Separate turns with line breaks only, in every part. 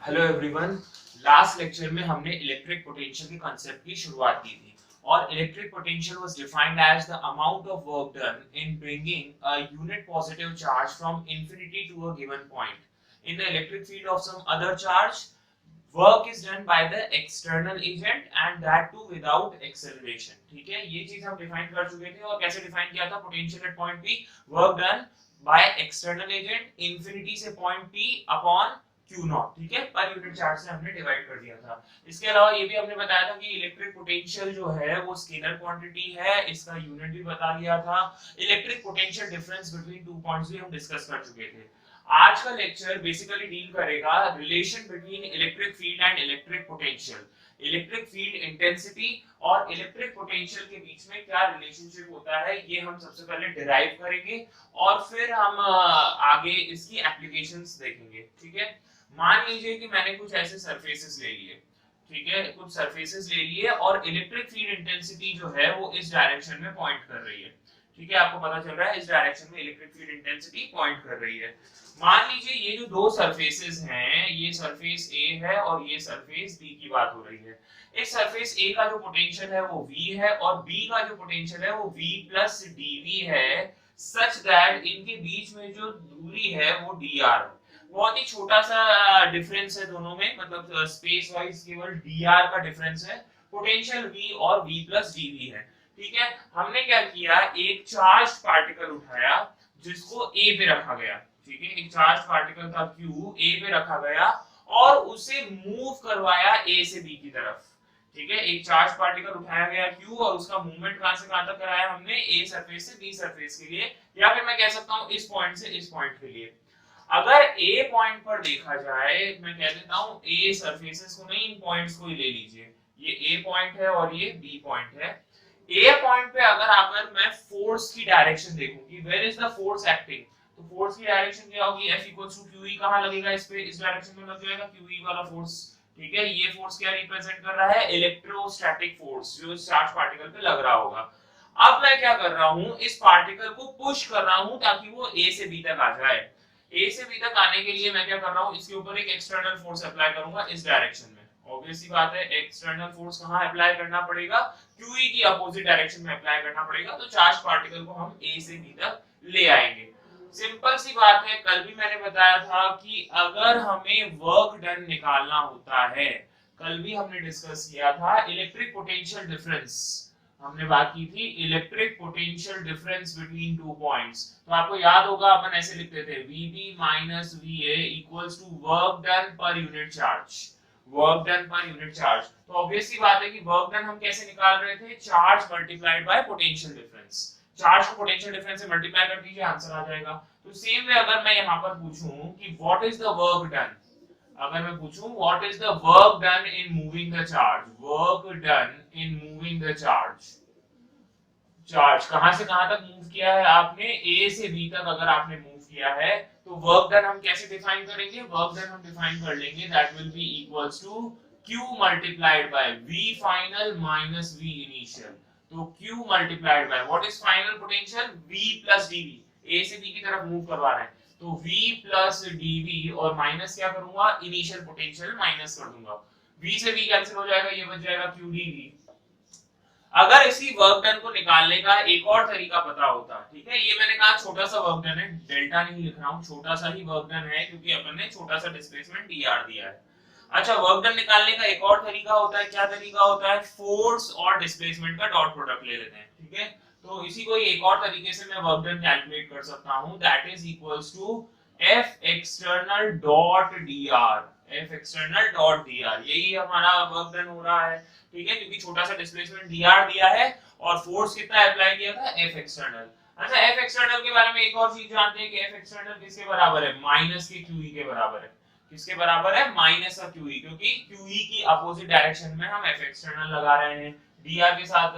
Hello everyone. Last lecture में हमने electric potential के कांसेप्ट की शुरुआत की थी और electric potential was defined as the amount of work done in bringing a unit positive charge from infinity to a given point in the electric field of some other charge. Work is done by the external agent and that too without acceleration. ठीक है, ये चीज हम define कर चुके थे और कैसे डिफाइन किया था potential at point p. Work done by external agent infinity से point p upon Q naught. ठीक है, पर यूनिट चार्ज से हमने डिवाइड कर दिया था. इसके अलावा ये भी हमने बताया था कि इलेक्ट्रिक पोटेंशियल जो है वो स्केलर क्वांटिटी है, इसका यूनिट भी बता दिया था. Electric potential difference between two points भी हम डिस्कस कर चुके थे. आज का लेक्चर बेसिकली डील करेगा relation between electric field and electric potential. Electric field intensity और इलेक्ट्रिक पोटेंशियल के बीच में क्या रिलेशनशिप होता है ये हम सबसे पहले डिराइव करेंगे और फिर हम आगे इसकी एप्लीकेशंस देखेंगे. ठीक है, मान लीजिए कि मैंने कुछ ऐसे सरफेसेस ले लिए. ठीक है, कुछ सरफेसेस ले लिए और इलेक्ट्रिक फील्ड इंटेंसिटी जो है वो इस डायरेक्शन में पॉइंट कर रही है. ठीक है, आपको पता चल रहा है इस डायरेक्शन में इलेक्ट्रिक फील्ड इंटेंसिटी पॉइंट कर रही है. मान लीजिए ये जो दो सरफेसेस हैं, ये सरफेस ए है और ये सरफेस बी की बात हो रही है. इस सरफेस ए का जो पोटेंशियल है वो v है और b का जो पोटेंशियल है वो v प्लस dv है, सच दैट इनके बीच में जो दूरी है वो dr है. बहुत ही छोटा सा डिफरेंस है दोनों में, मतलब स्पेस वाइज केवल dr का डिफरेंस है. पोटेंशियल v और v प्लस dv है. ठीक है, हमने क्या किया, एक चार्ज पार्टिकल उठाया जिसको a पे रखा गया. ठीक है, एक चार्ज पार्टिकल था q a पे रखा गया और उसे मूव करवाया a से b की तरफ. ठीक है, एक चार्ज पार्टिकल उठाया गया q और उसका मूवमेंट कहां से कहां तक कराया हमने, a सरफेस से b सरफेस के लिए, या फिर मैं कह सकता हूं इस पॉइंट से इस पॉइंट के लिए. अगर a पॉइंट पर देखा जाए, मैं कह देता हूं a सरफेसेस को नहीं, इन पॉइंट्स को ही ले लीजिए. ये a पॉइंट है और ये b पॉइंट है. ए पॉइंट पे अगर मैं फोर्स की डायरेक्शन देखूं कि where is the force acting, तो फोर्स की डायरेक्शन क्या होगी, F इक्वल्स टू QE. कहां लगेगा, इस पे, इस डायरेक्शन में लग जाएगा QE वाला फोर्स. ठीक है, ये फोर्स क्या रिप्रेजेंट कर रहा है, इलेक्ट्रोस्टैटिक फोर्स जो इस चार्ज पार्टिकल पे लग रहा होगा. अब मैं क्या कर रहा हूं, इस पार्टिकल को पुश कर रहा हूं ताकि वो A से B तक आ जाए. A से B तक आने के लिए मैं क्या कर रहा हूं, इसके ऊपर एक एक्सटर्नल फोर्स अप्लाई करूंगा इस डायरेक्शन में. ऑब्वियस सी बात है, एक्सटर्नल फोर्स कहां अप्लाई करना पड़ेगा, QE की अपोजिट डायरेक्शन में अप्लाई करना पड़ेगा. तो चार्ज पार्टिकल को हम A से B तक ले आएंगे. सिंपल सी बात है, कल भी मैंने बताया था कि अगर हमें वर्क डन निकालना होता है, कल भी हमने डिस्कस किया था इलेक्ट्रिक पोटेंशियल डिफरेंस. हमने बात की थी electric potential difference between two points. तो आपको याद होगा अपन ऐसे लिखते थे VB minus VA equals to work done per unit charge. Work done per unit charge. तो ऑब्वियस सी बात है कि वर्क डन हम कैसे निकाल रहे थे, charge multiplied by potential difference. Charge को पोटेंशियल डिफरेंस से मल्टीप्लाई कर दीजिए, आंसर आ जाएगा. तो सेम वे अगर मैं यहां पर पूछूं कि what is the work done, अगर मैं पूछूं what is the work done in moving the charge, work done in moving the charge. Charge कहां से कहां तक मूव किया है आपने, A से B तक अगर आपने मूव किया है, तो वर्क डन हम कैसे डिफाइन करेंगे, वर्क डन हम डिफाइन कर लेंगे that will be equals to Q multiplied by V final minus V initial. तो Q multiplied by what is final potential, V plus dV. A से B की तरफ मूव करवा रहे हैं तो V प्लस dV और माइनस क्या करूंगा, इनिशियल पोटेंशियल माइनस कर दूंगा. V से V कैंसिल हो जाएगा, ये बच जाएगा Q dV. अगर इसी वर्क डन को निकालने का एक और तरीका पता होता, ठीक है, ये मैंने कहा छोटा सा वर्क डन है, डेल्टा नहीं लिख रहा हूं, छोटा सा ही वर्क डन है क्योंकि अपन ने छोटा सा डिस्प्लेसमेंट dr दिया है. अच्छा, वर्क डन निकालने का एक और तरीका होता है, क्या तरीका होता है, फोर्स और डिस्प्लेसमेंट का डॉट प्रोडक्ट ले लेते हैं. ठीक है, तो इसी को एक और तरीके से मैं वर्क डन कैलकुलेट कर सकता हूं, that is equals to F external dot dr. F external dot dr, यही हमारा वर्क डन हो रहा है. ठीक है, क्योंकि छोटा सा डिस्प्लेसमेंट dr दिया है और फोर्स कितना अप्लाई किया था, F एक्सटर्नल. अच्छा, F एक्सटर्नल के बारे में एक और चीज जानते हैं कि F एक्सटर्नल किसके बराबर है, माइनस के QE के बराबर है. किसके बराबर है, माइनस का QE, क्योंकि QE की अपोजिट डायरेक्शन में हम F एक्सटर्नल लगा रहे हैं. dr के साथ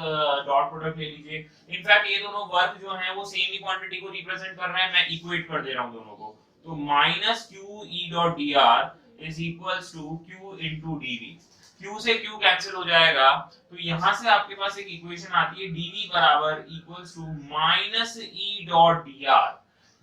डॉट प्रोडक्ट ले लीजिए. इनफैक्ट ये दोनों वर्क जो हैं वो सेम ही क्वांटिटी को रिप्रेजेंट कर रहे हैं, मैं इक्वेट कर दे रहा हूं दोनों को. तो माइनस QE डॉट dr is equals to Q into dV. Q से Q कैंसिल हो जाएगा, तो यहां से आपके पास एक इक्वेशन आती है dV बराबर equals to minus E dot dr.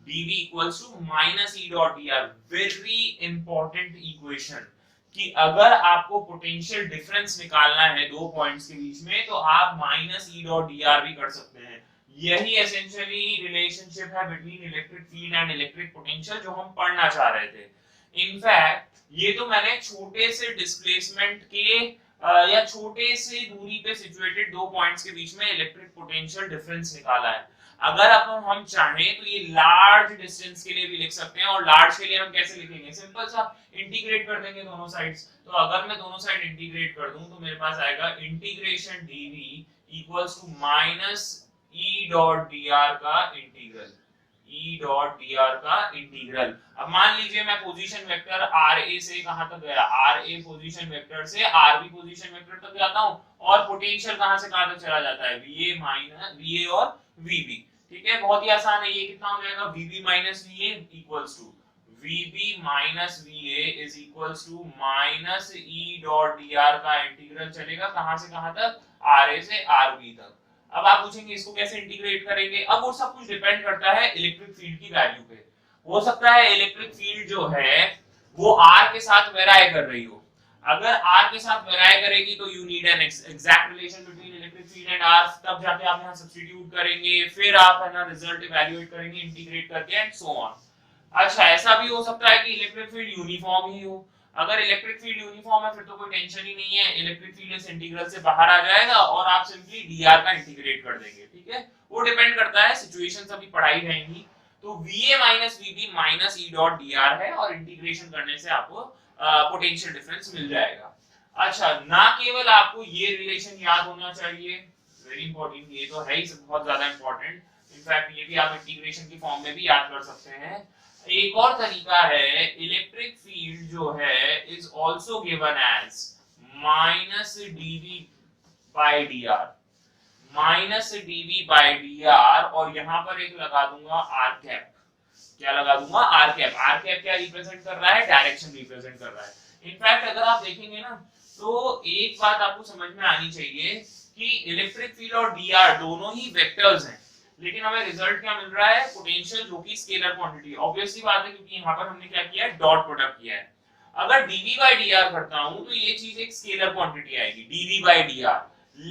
dV equals to minus E dot dr. Very important equation. कि अगर आपको पोटेंशियल डिफरेंस निकालना है दो पॉइंट्स के बीच में तो आप माइनस ई डॉट डी आर भी कर सकते हैं। यही एसेंशियली रिलेशनशिप है between electric field and electric potential जो हम पढ़ना चाह रहे थे। इनफैक्ट ये तो मैंने छोटे से डिस्प्लेसमेंट के या छोटे से दूरी पे सिचुएटेड दो पॉइंट्स के बीच में इलेक्ट्रिक पोटेंशियल डिफरेंस निकाला है। अगर अब हम चाहें तो ये लार्ज डिस्टेंस के लिए भी लिख सकते हैं, और लार्ज के लिए हम कैसे लिखेंगे, सिंपल सा इंटीग्रेट कर देंगे दोनों साइड्स। तो अगर मैं दोनों साइड इंटीग्रेट कर दूं तो मेरे पास आएगा integration dv equals to minus E dot D R का integral, e dot D R का इंटीग्रल। अब मान लीजिए मैं पोजीशन वेक्टर आर ए से कहां तक गया, आर ए पोजीशन वेक्टर से आर बी पोजीशन वेक्टर तक जाता हूं, और पोटेंशियल कहां से कहां तक चला जाता है, वी ए माइनस वी ए और वी बी। ठीक है, बहुत ही आसान है। ये कितना हो जाएगा, V B minus V A equals to V B minus V A is equals to minus E dot D R का इंटीग्रल चलेगा कहां से कहां तक, आर ए से आर बी तक। अब आप पूछेंगे इसको कैसे इंटीग्रेट करेंगे। अब वो सब कुछ डिपेंड करता है इलेक्ट्रिक फील्ड की वैल्यू पे। हो सकता है इलेक्ट्रिक फील्ड जो है वो r के साथ वेराई कर रही हो। अगर r के साथ वेराई करेगी तो you need an exact relation between electric field and r, तब जाके आप यहां सब्स्टिट्यूट करेंगे, फिर आप है ना रिजल्ट इवैल्यूएट करेंगे इंटीग्रेट करके एंड सो ऑन। अच्छा, ऐसा भी हो सकता है कि इलेक्ट्रिक फील्ड यूनिफॉर्म ही हो। अगर इलेक्ट्रिक फील्ड यूनिफॉर्म है फिर तो कोई टेंशन ही नहीं है, इलेक्ट्रिक फील्ड इस इंटीग्रल से बाहर आ जाएगा और आप सिंपली dr का इंटीग्रेट कर देंगे। ठीक है, वो डिपेंड करता है, सिचुएशंस अभी पढ़ाई जाएंगी। तो va minus vb minus e dot dr है, और इंटीग्रेशन करने से आपको पोटेंशियल डिफरेंस मिल जाएगा। अच्छा, ना केवल आपको ये रिलेशन याद होना चाहिए, वेरी इंपॉर्टेंट, ये तो है ही बहुत ज्यादा इंपॉर्टेंट, इनफैक्ट ये भी आप इंटीग्रेशन की फॉर्म में भी याद कर सकते हैं। एक और तरीका है, इलेक्ट्रिक फील्ड जो है is also given as minus dv by dr, minus dv by dr, और यहां पर एक लगा दूंगा r कैप। क्या लगा दूंगा, r कैप। r कैप क्या रिप्रेजेंट कर रहा है, डायरेक्शन रिप्रेजेंट कर रहा है। इनफैक्ट अगर आप देखेंगे ना तो एक बात आपको समझ में आनी चाहिए कि इलेक्ट्रिक फील्ड और dr दोनों ही वेक्टर्स हैं, लेकिन हमें रिजल्ट क्या मिल रहा है, पोटेंशियल जो कि स्केलर क्वांटिटी। ऑब्वियसली बात है क्योंकि यहाँ पर हमने क्या किया है, डॉट प्रोडक्ट किया है। अगर dv बाय dr करता हूं तो ये चीज एक स्केलर क्वांटिटी आएगी dv बाय dr,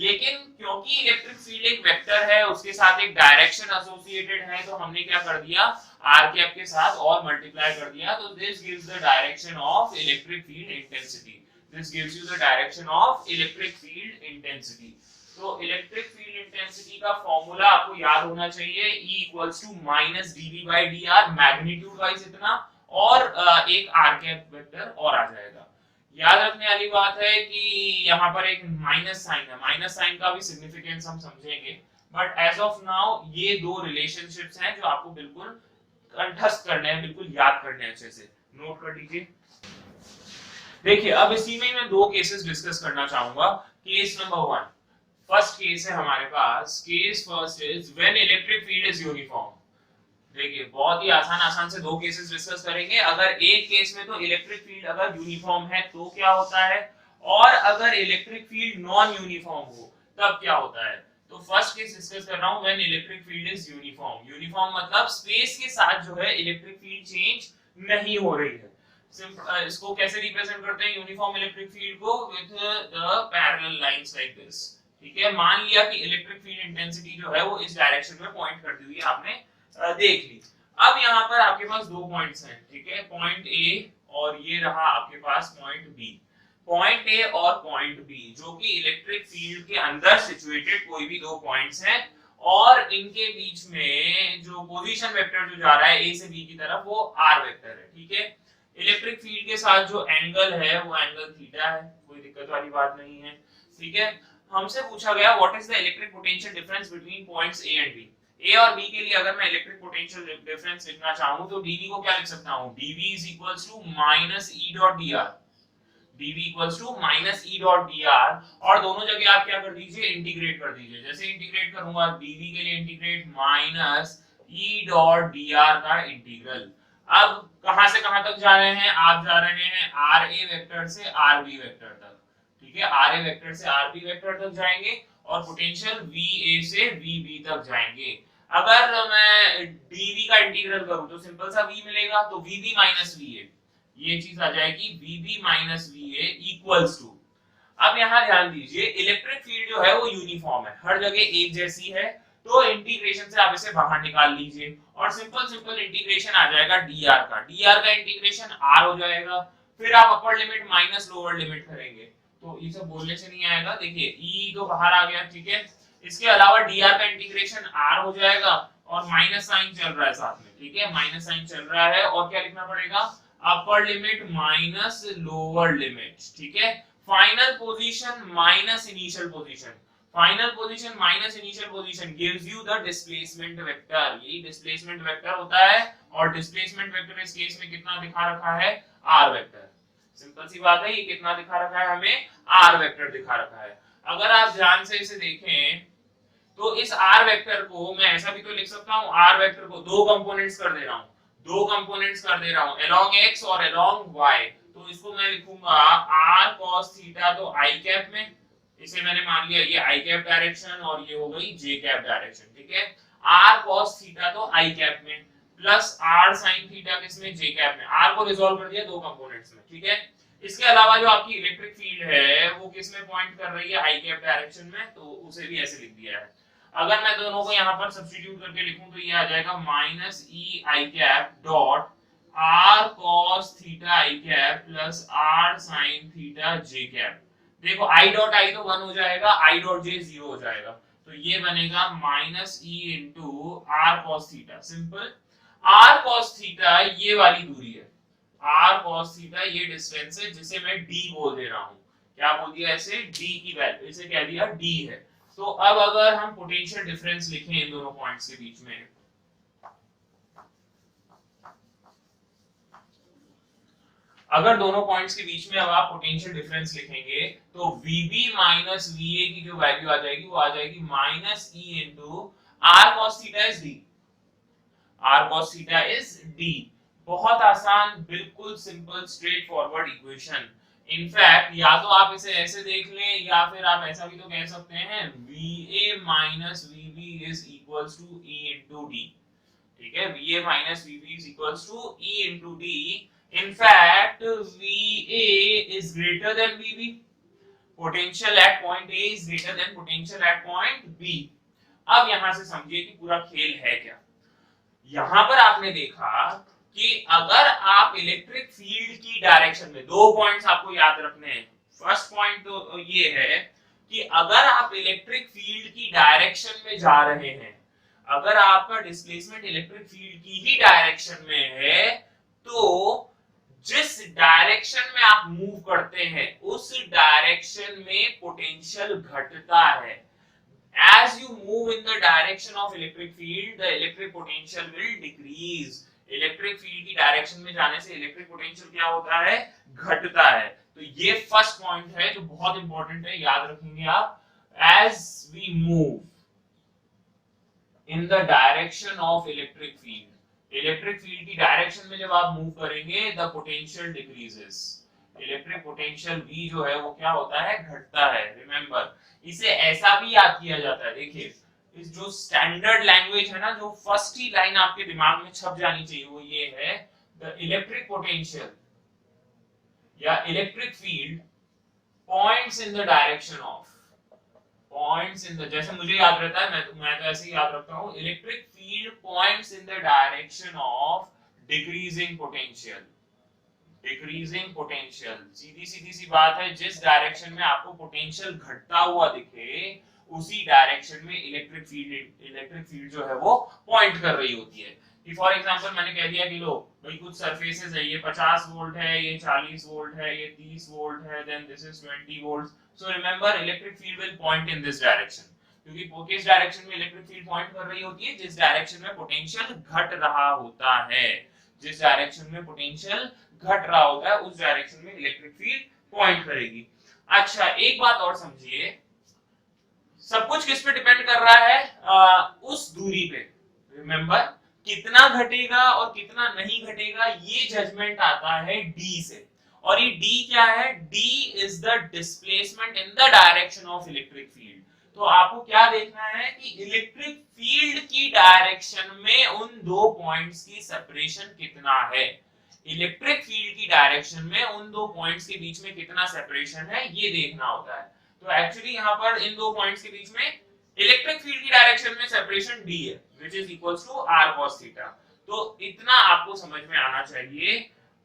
लेकिन क्योंकि इलेक्ट्रिक फील्ड एक वेक्टर है, उसके साथ एक डायरेक्शन एसोसिएटेड है, तो हमने क्या कर दिया, r कैप के साथ और मल्टीप्लाई कर दिया। तो this gives the direction of electric field intensity, this gives you the direction of electric field intensity. तो इलेक्ट्रिक फील्ड इंटेंसिटी का फॉर्मूला आपको याद होना चाहिए, E equals to minus dv by dr, magnitude wise इतना, और एक r कैप वेक्टर और आ जाएगा। याद रखने वाली बात है कि यहाँ पर एक माइनस साइन है, माइनस साइन का भी सिग्निफिकेंस हम समझेंगे, बट एज ऑफ नाउ ये दो रिलेशनशिप्स हैं जो आपको बिल्कुल कंठस्थ करने हैं, बिल्कुल याद करने हैं, अच्छे से नोट कर लीजिए। देखिए, अब इसी में मैं दो केसेस डिस्कस करना चाहूंगा। केस नंबर 1, फर्स्ट केस है हमारे पास, case first is when electric field is uniform. देखिए, बहुत ही आसान से दो केसेस डिस्कस करेंगे। अगर एक केस में तो इलेक्ट्रिक फील्ड अगर यूनिफॉर्म है तो क्या होता है, और अगर इलेक्ट्रिक फील्ड नॉन यूनिफॉर्म हो तब क्या होता है। तो फर्स्ट केस डिस्कस कर रहा हूं, when electric field is uniform. Uniform मतलब स्पेस के साथ जो है इलेक्ट्रिक फील्ड चेंज नहीं हो रही है। इसको कैसे रिप्रेजेंट करते हैं यूनिफॉर्म इलेक्ट्रिक फील्ड को, with the parallel lines like this. ठीक है, मान लिया कि इलेक्ट्रिक फील्ड इंटेंसिटी जो है वो इस डायरेक्शन में पॉइंट करती हुई आपने देख ली। अब यहाँ पर आपके पास दो पॉइंट्स हैं, ठीक है, पॉइंट ए और ये रहा आपके पास पॉइंट बी। पॉइंट ए और पॉइंट बी जो कि इलेक्ट्रिक फील्ड के अंदर सिचुएटेड कोई भी दो पॉइंट्स हैं, और इनके बीच में जो पोजीशन वेक्टर जो जा रहा है ए से बी की तरफ वो आर वेक्टर है। ठीक है, इलेक्ट्रिक फील्ड के साथ जो एंगल है वो एंगल थीटा है, कोई दिक्कत वाली बात नहीं है। ठीक है, हमसे पूछा गया what is the electric potential difference between points a and b. A और बी के लिए अगर मैं इलेक्ट्रिक पोटेंशियल डिफरेंस लिखना चाहूं तो dv को क्या लिख सकता हूं, dv is equals to minus e dot dr, dv equals to minus e dot dr, और दोनों जगह आप क्या कर दीजिए, इंटीग्रेट कर दीजिए। जैसे इंटीग्रेट करूंगा, dv के लिए integrate minus e dot dr का इंटीग्रल। अब कहां से कहां तक जा रहे हैं, आप जा रहे हैं ra वेक्टर से rb वेक्टर तक। ठीक है, ra वेक्टर से rb वेक्टर तक जाएंगे, और पोटेंशियल va से vb तक जाएंगे। अगर मैं dv का इंटीग्रल करूं तो सिंपल सा v मिलेगा, तो vb माइनस va, ये चीज आ जाएगी VB minus VA equals to. अब यहाँ ध्यान दीजिए, इलेक्ट्रिक फील्ड जो है वो यूनिफॉर्म है, हर जगह एक जैसी है, तो इंटीग्रेशन से आप इसे बाहर निकाल लीजिए और सिंपल सिंपल इंटीग्रेशन आ जाएगा dr का। dr का इंटीग्रेशन r हो जाएगा, फिर आप upper limit minus lower limit करेंगे, तो ये सब बोलने से नहीं आएगा। देखिए e तो बाहर आ गया, ठीक है। इसके अलावा dr का इंटीग्रेशन r हो जाएगा और माइनस साइन चल रहा है साथ में, ठीक है, माइनस साइन चल रहा है। और क्या लिखना पड़ेगा, upper limit minus lower limit, ठीक है। Final position minus initial position, final position minus initial position gives you the displacement vector. यही डिस्प्लेसमेंट वेक्टर होता है और डिस्प्लेसमेंट वेक्टर इस केस में कितना दिखा रखा है, r वेक्टर। सिंपल सी बात है, ये कितना दिखा रखा है, हमें r वेक्टर दिखा रखा है। अगर आप ध्यान से इसे देखें तो इस r वेक्टर को मैं ऐसा भी तो लिख सकता हूं, r वेक्टर को दो कंपोनेंट्स कर दे रहा हूं, दो कंपोनेंट्स कर दे रहा हूं, along x और along y। तो इसको मैं लिखूंगा r cos थीटा, तो i कैप में, इसे मैंने मान लिया ये i कैप डायरेक्शन और ये हो गई j कैप डायरेक्शन, ठीक है। r cos थीटा तो i कैप में प्लस r sin थीटा किसमें, j कैप में। r को रिजॉल्व कर दिया दो कंपोनेंट्स में, ठीक है। इसके अलावा जो आपकी इलेक्ट्रिक फील्ड है वो किसमें पॉइंट कर रही है, i कैप डायरेक्शन में, तो उसे भी ऐसे लिख दिया है। अगर मैं दोनों को यहाँ पर सब्स्टिट्यूट करके लिखूं तो ये आ जाएगा minus E I cap dot r cos theta i cap plus r sin theta j cap. देखो i डॉट i तो 1 हो जाएगा, i डॉट j 0 हो जाएगा, तो ये बनेगा minus e into r cos theta. Simple, r cos theta ये वाली दूरी है, r cos थीटा ये डिस्टेंस है जिसे मैं d बोल दे रहा हूँ। क्या बोल दिया ऐसे, d की वैल्यू, इसे कह दिया d है। तो अब अगर हम पोटेंशियल डिफरेंस लिखें इन दोनों पॉइंट्स के बीच में, अगर दोनों पॉइंट्स के बीच में अब आप पोटेंशियल डिफरेंस लिखेंगे तो VB माइनस VA की जो वैल्यू आ जाएगी वो आ जाएगी minus E into R cos theta is D, R cos theta is D। बहुत आसान, बिल्कुल simple straight forward equation. In fact या तो आप इसे ऐसे देख लें या फिर आप ऐसा भी तो कह सकते हैं VA minus VB is equals to E into D, ठीक है। VA minus VB is equals to E into D। In fact, VA is greater than VB. Potential at point A is greater than potential at point B. अब यहां से समझिए कि पूरा खेल है क्या। यहां पर आपने देखा कि अगर आप इलेक्ट्रिक फील्ड की डायरेक्शन में, दो पॉइंट्स आपको याद रखने हैं। फर्स्ट पॉइंट तो ये है कि अगर आप इलेक्ट्रिक फील्ड की डायरेक्शन में जा रहे हैं, अगर आपका डिस्प्लेसमेंट इलेक्ट्रिक फील्ड की ही डायरेक्शन में है, तो जिस डायरेक्शन में आप मूव करते हैं उस डायरेक्शन में पोटेंशियल घटता है। As you move in the direction of electric field, the electric potential will decrease. Electric field की डायरेक्शन में जाने से इलेक्ट्रिक पोटेंशियल क्या होता है, घटता है। तो ये फर्स्ट पॉइंट है जो बहुत इंपॉर्टेंट है, याद रखेंगे आप। As we move in the direction of electric field, electric field की डायरेक्शन में जब आप मूव करेंगे the potential decreases, electric potential V जो है वो क्या होता है, घटता है। रिमेंबर, इसे ऐसा भी याद किया जाता है, देखिए इस जो स्टैंडर्ड लैंग्वेज है ना, जो फर्स्ट ही लाइन आपके दिमाग में छप जानी चाहिए वो ये है, द इलेक्ट्रिक पोटेंशियल या electric field points in the direction of, points in the, जैसे मुझे याद रहता है, मैं तो ऐसे ही याद रखता हूं, electric field points in the direction of decreasing potential, decreasing potential. सीधी सीधी सी बात है, जिस डायरेक्शन में आपको पोटेंशियल घटता हुआ दिखे उसी डायरेक्शन में इलेक्ट्रिक फील्ड जो है वो पॉइंट कर रही होती है। कि फॉर एग्जांपल मैंने कह दिया कि लो भाई कुछ सरफेसेस है, ये 50 वोल्ट है, ये 40 वोल्ट है, ये 30 वोल्ट है, then this is 20 volt. So remember, electric field will point in this direction, क्योंकि किस डायरेक्शन में इलेक्ट्रिक फील्ड पॉइंट कर रही होती है, जिस डायरेक्शन में पोटेंशियल घट रहा होता है, जिस डायरेक्शन में पोटेंशियल घट रहा होता है उस डायरेक्शन में इलेक्ट्रिक फील्ड पॉइंट करेगी। अच्छा, एक बात और समझिए, सब कुछ किस पे डिपेंड कर रहा है, उस दूरी पे। रिमेंबर, कितना घटेगा और कितना नहीं घटेगा ये जजमेंट आता है D से, और ये D क्या है, D is the displacement in the direction of electric field. तो आपको क्या देखना है कि इलेक्ट्रिक फील्ड की डायरेक्शन में उन दो पॉइंट्स की सेपरेशन कितना है। इलेक्ट्रिक फील्ड की डायरेक्शन में उन दो पॉइंट्स के बीच में कितना सेपरेशन है ये देखना होता है। तो एक्चुअली यहाँ पर इन दो पॉइंट्स के बीच में इलेक्ट्रिक फील्ड की डायरेक्शन में सेपरेशन d है which is equals to r cos theta. तो इतना आपको समझ में आना चाहिए।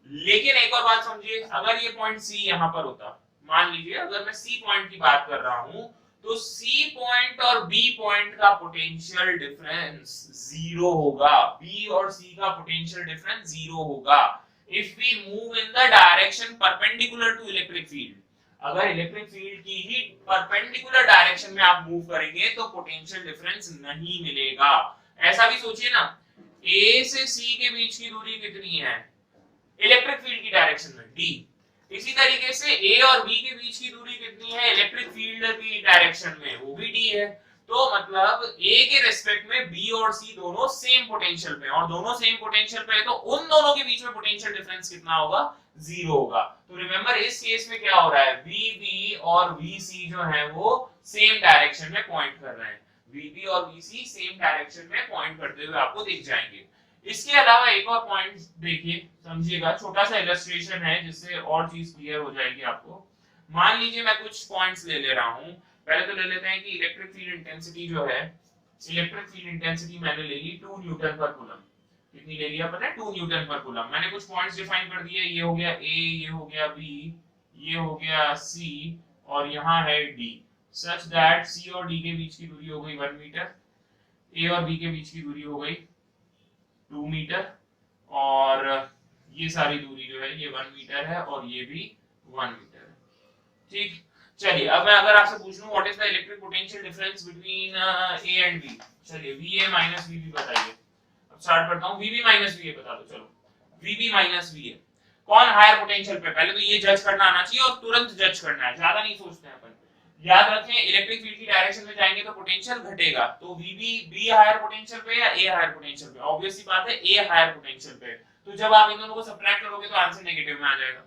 लेकिन एक और बात समझिए, अगर ये पॉइंट C यहाँ पर होता, मान लीजिए अगर मैं C पॉइंट की बात कर रहा हूं, तो C पॉइंट और B पॉइंट का पोटेंशियल डिफरेंस जीरो होगा। B और C का पोटेंशियल डिफरेंस जीरो होगा if we move in the direction perpendicular to electric field. अगर इलेक्ट्रिक फील्ड की ही परपेंडिकुलर डायरेक्शन में आप मूव करेंगे तो पोटेंशियल डिफरेंस नहीं मिलेगा। ऐसा भी सोचिए ना, A से C के बीच की दूरी कितनी है इलेक्ट्रिक फील्ड की डायरेक्शन में, d। इसी तरीके से A और B के बीच की दूरी कितनी है इलेक्ट्रिक फील्ड की डायरेक्शन में, वो भी d है। तो मतलब A के रिस्पेक्ट में B और C दोनों सेम पोटेंशियल पे, और दोनों सेम पोटेंशियल पे है तो उन दोनों के बीच में पोटेंशियल डिफरेंस कितना होगा, जीरो होगा। तो रिमेंबर इस केस में क्या हो रहा है, VB और VC जो है वो सेम डायरेक्शन में पॉइंट कर रहे हैं। VB और VC सेम डायरेक्शन में पॉइंट करते हुए आपको दिख जाएंगे। इसके अलावा एक और पॉइंट देखिए, समझिएगा, छोटा सा इलस्ट्रेशन है जिससे और चीज क्लियर हो जाएगी आपको। मान लीजिए मैं कुछ पॉइंट्स ले रहा हूं। पहले तो ले लेते हैं कि इलेक्ट्रिक फील्ड इंटेंसिटी जो है, इलेक्ट्रिक फील्ड इंटेंसिटी मैंने ले ली 2 न्यूटन पर कूलम। कितनी ले लिया पता है, 2 न्यूटन पर कूलम। मैंने कुछ पॉइंट्स डिफाइन कर दिए, ये हो गया A, ये हो गया B, ये हो गया C और यहाँ है D, सच दैट C और D के बीच की दूरी हो गई 1 मीटर, A और B के बीच की दूरी हो गई 2 मीटर, और ये सारी दूरी जो है ये 1 मीटर है और ये भी 1 मीटर है। ठीक, चलिए अब मैं अगर आपसे पूछ लूं what is the electric potential difference between A and B, चलिए VA माइनस VB बताइए। अब स्टार्ट करता हूं, VB माइनस VA बता दो। चलो VB माइनस VA, कौन हायर पोटेंशियल पे, पहले तो ये जज करना आना चाहिए और तुरंत जज करना है, ज्यादा नहीं सोचते हैं अपन। याद रखें इलेक्ट्रिक फील्ड की डायरेक्शन में जाएंगे तो पोटेंशियल घटेगा, तो VB B हायर पोटेंशियल पे या A हायर पोटेंशियल पे, ऑब्वियस सी बात है A हायर पोटेंशियल पे। तो जब आप इन दोनों को सब्ट्रैक्ट करोगे तो आंसर नेगेटिव में आ जाएगा,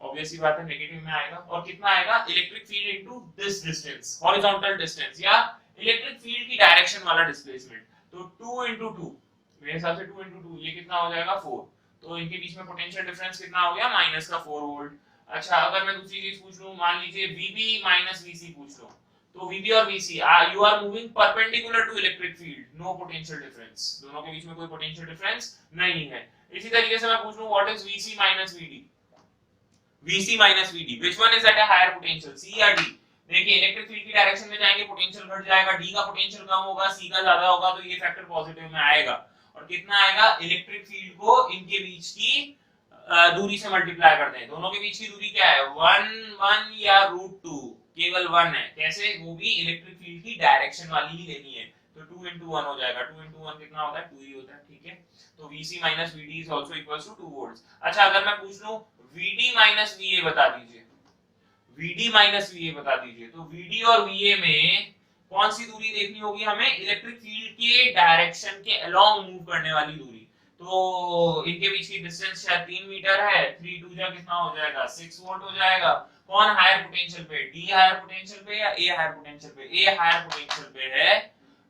ऑब्वियस सी बात है नेगेटिव में आएगा। और कितना आएगा, electric field into this distance, horizontal distance या इलेक्ट्रिक फील्ड की डायरेक्शन वाला डिस्प्लेसमेंट। तो 2 into 2, मेरे हिसाब से 2 into 2 ये कितना हो जाएगा 4। तो इनके बीच में पोटेंशियल डिफरेंस कितना हो गया, माइनस का 4 वोल्ट। अच्छा अगर मैं दूसरी चीज पूछ लूं, मान लीजिए VB माइनस VC पूछ लो, तो VB और VC you are moving perpendicular to electric field, no potential difference, दोनों के बीच में कोई पोटेंशियल डिफरेंस नहीं है। इसी तरीके से मैं पूछ लूं what is VC minus VD, VC minus VD which one is at a higher potential, C या D। देखिए इलेक्ट्रिक फील्ड की डायरेक्शन में जाएंगे पोटेंशियल घट जाएगा, D का पोटेंशियल कम होगा, C का ज्यादा होगा, तो ये फैक्टर पॉजिटिव में आएगा। और कितना आएगा, इलेक्ट्रिक फील्ड को इनके बीच की दूरी से मल्टीप्लाई करते हैं। दोनों के बीच की दूरी क्या है, 1 या √2, केवल 1 है। कैसे, वो भी इलेक्ट्रिक फील्ड की डायरेक्शन वाली ही लेनी है, तो 2 into 1 हो जाएगा। 2 into 1 कितना होता है, 2 ही होता है। ठीक है, तो VC minus VD is also equals to 2 volts। अच्छा अगर मैं पूछ लूं VD minus VA बता दीजिए, VD minus VA बता दीजिए, तो VD और VA में कौन सी दूरी देखनी होगी हमें, इलेक्ट्रिक फील्ड के डायरेक्शन के अलोंग मूव करने वाली दूरी। तो इनके बीच की डिस्टेंस शायद 3 मीटर है, 3 2 जा कितना हो जाएगा, 6 वोल्ट हो जाएगा। कौन हायर पोटेंशियल पे, D हायर पोटेंशियल पे या A हायर पोटेंशियल पे, A हायर पोटेंशियल पे है,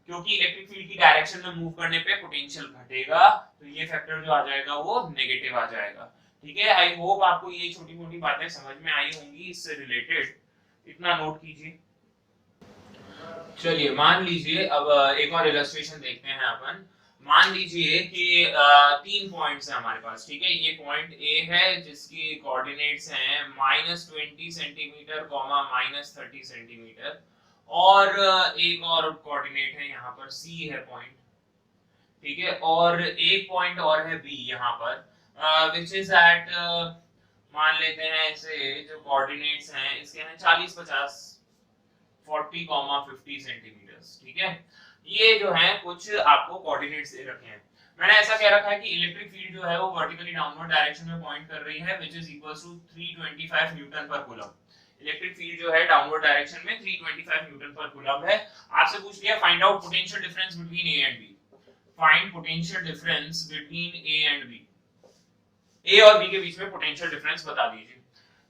क्योंकि इलेक्ट्रिक फील्ड की डायरेक्शन में मूव करने पे पोटेंशियल घटेगा, तो ये फैक्टर जो आ जाएगा वो नेगेटिव आ जाएगा। ठीक है, आई होप आपको ये छोटी मोटी बातें समझ में आई होंगी इससे रिलेटेड, इतना नोट कीजिए। चलिए मान लीजिए अब एक और इलस्ट्रेशन देखते हैं अपन। मान लीजिए कि 3 पॉइंट्स हैं हमारे पास, ठीक है। ये पॉइंट A है जिसकी कोऑर्डिनेट्स हैं -20 सेंटीमीटर, -30 सेंटीमीटर, और एक और कोऑर्डिनेट है यहाँ पर C है पॉइंट, ठीक है। और एक पॉइंट और है B यहाँ पर विच इज एट, मान लेते हैं इसे, जो कोऑर्डिनेट्स हैं इसके हैं 40 50 40, 50 सेंटीमीटर्स, ठीक है। ये जो है कुछ आपको कोऑर्डिनेट्स दे रखे हैं। मैंने ऐसा कह रखा है कि इलेक्ट्रिक फील्ड जो है वो वर्टिकली डाउनवर्ड डायरेक्शन में पॉइंट कर रही है which is equals to 325 newton per coulomb. Electric field जो है डाउनवर्ड डायरेक्शन में 325 न्यूटन पर कूलम है। आपसे पूछ लिया find out potential difference between A and B, find potential difference between A and B, A और B के बीच में पोटेंशियल डिफरेंस बता दीजिए।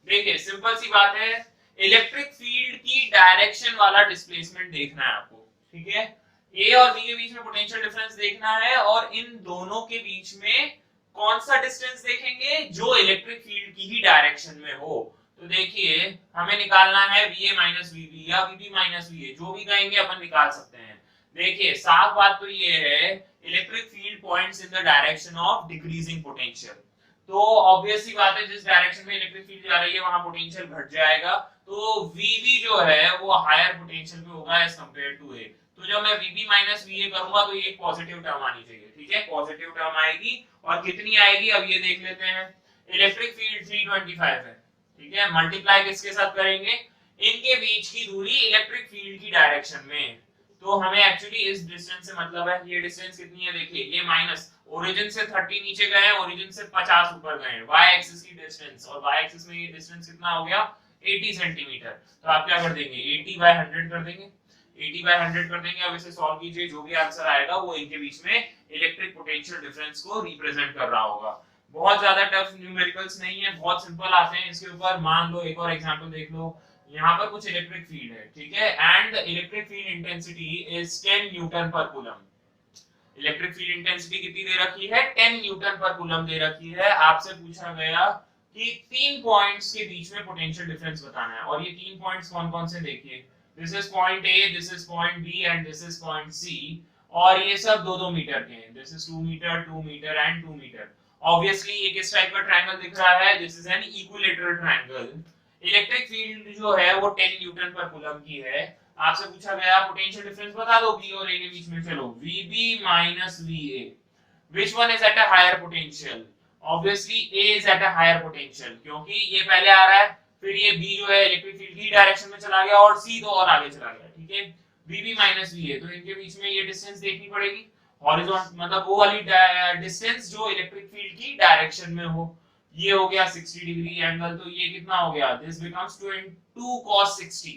देखिए सिंपल सी बात है, इलेक्ट्रिक फील्ड की डायरेक्शन वाला डिस्प्लेसमेंट देखना है आपको, ठीक है। A और B के बीच में पोटेंशियल डिफरेंस देखना है और इन दोनों के बीच में कौन सा डिस्टेंस देखेंगे जो इलेक्ट्रिक फील्ड की ही डायरेक्शन में हो। तो देखिए हमें निकालना है VA माइनस VB या VB माइनस VA, जो भी कहेंगे अपन निकाल सकते हैं। देखिए साफ बात तो ये है, electric field points in the direction of decreasing potential. तो ऑब्वियस सी बात है, जिस डायरेक्शन में इलेक्ट्रिक फील्ड जा रही है वहां पोटेंशियल घट जाएगा, तो VB जो है वो हायर पोटेंशियल पे होगा एज कंपेयर टू A। तो जब मैं VB माइनस VA करूंगा तो ये एक पॉजिटिव टर्म आनी चाहिए, ठीक है, पॉजिटिव टर्म आएगी। और कितनी आएगी अब ये देख लेते हैं। इलेक्ट्रिक फील्ड 325 है, ठीक है, मल्टीप्लाई किसके साथ करेंगे, इनके बीच की दूरी इलेक्ट्रिक फील्ड की डायरेक्शन में। तो हमें एक्चुअली इस डिस्टेंस से मतलब है, ये डिस्टेंस कितनी है देखिए, ये माइनस ओरिजिन से 30 नीचे गए हैं, ओरिजिन से 50 ऊपर गए हैं, y एक्सिस की डिस्टेंस, और y एक्सिस में ये डिस्टेंस कितना हो गया 80 सेंटीमीटर। तो आप क्या कर देंगे 80/100 कर देंगे, 80/100 कर देंगे। अब इसे सॉल्व कीजिए, जो भी आंसर आएगा वो इनके बीच में इलेक्ट्रिक पोटेंशियल डिफरेंस को रिप्रेजेंट कर रहा होगा। बहुत ज्यादा टफ न्यूमेरिकल्स नहीं है, बहुत सिंपल आते हैं इसके ऊपर। मान लो एक और एग्जांपल देख लो, यहाँ पर कुछ इलेक्ट्रिक फील्ड है, ठीक है, and electric field intensity is 10 Newton per coulomb. Electric field intensity कितनी दे रखी है, 10 न्यूटन पर कूलम दे रखी है। आपसे पूछा गया कि 3 पॉइंट्स के बीच में पोटेंशियल डिफरेंस बताना है, और ये 3 पॉइंट्स कौन-कौन से देखिए, this is point A, this is point B and this is point C, और ये सब 2-2 मीटर के हैं, this is 2 metre, 2 metre and 2 metre. Obviously ये किस टाइप का ट्रायंगल दिख रहा है, this is an equilateral triangle. Electric field जो है वो 10 न्यूटन पर कूलम की है। आपसे पूछा गया पोटेंशियल डिफरेंस बता दो B और A के बीच में। चलो VB minus VA, which one is at a higher potential? Obviously A is at a higher potential, क्योंकि ये पहले आ रहा है, फिर ये B जो है इलेक्ट्रिक फील्ड की डायरेक्शन में चला गया, और C तो और आगे चला गया, ठीक है। VB माइनस VA, तो इनके बीच में ये डिस्टेंस देखनी पड़ेगी, हॉरिजॉन्टल मतलब वो वाली डिस्टेंस जो इलेक्ट्रिक फील्ड की डायरेक्शन में हो। ये हो गया 60 डिग्री एंगल, तो ये कितना हो गया, this becomes 2 cos 60।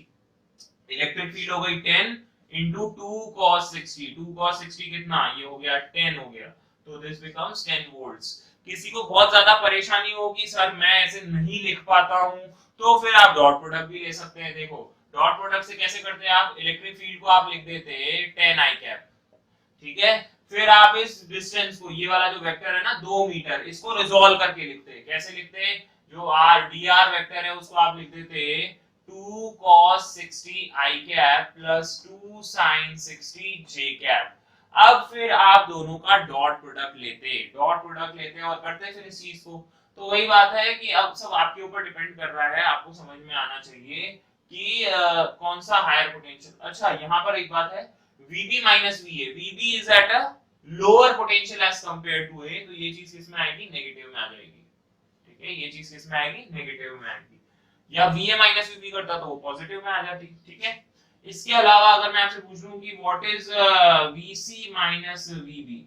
Electric field हो गई 10 into 2 cos 60, 2 cos 60 कितना, ये हो गया 10 हो गया, तो दिस बिकम्स 10 वोल्ट्स। किसी को बहुत ज्यादा परेशानी होगी, सर मैं ऐसे नहीं लिख पाता हूं, तो फिर आप डॉट प्रोडक्ट भी ले सकते हैं। देखो डॉट प्रोडक्ट से कैसे करते हैं, आप इलेक्ट्रिक फील्ड को आप लिख देते हैं 10 I कैप, ठीक है, फिर आप इस डिस्टेंस को, ये वाला जो वेक्टर है ना 2 मीटर, इसको रिजॉल्व करके लिखते हैं। कैसे लिखते हैं, जो dr वेक्टर है उसको आप लिख देते हैं 2 cos 60 I cap plus 2 sin 60 j cap. अब फिर आप दोनों का डॉट प्रोडक्ट लेते हैं और करते हैं फिर इस चीज को। तो वही बात है कि अब सब आपके ऊपर डिपेंड कर रहा है, आपको समझ में आना चाहिए कि कौन सा हायर पोटेंशियल। अच्छा यहाँ पर एक बात है, VB minus VA, VB is at a lower potential as compared to A, तो ये चीज किसमें आएगी, नेगेटिव में आ जाएगी, ठीक है, ये चीज किसमें आएगी, नेगेटिव में आएगी। या VA माइनस VB करता तो वो पॉजिटिव में आ जाती, ठीक है। इसके अलावा अगर मैं आपसे पूछ लूं कि what is VC minus VB,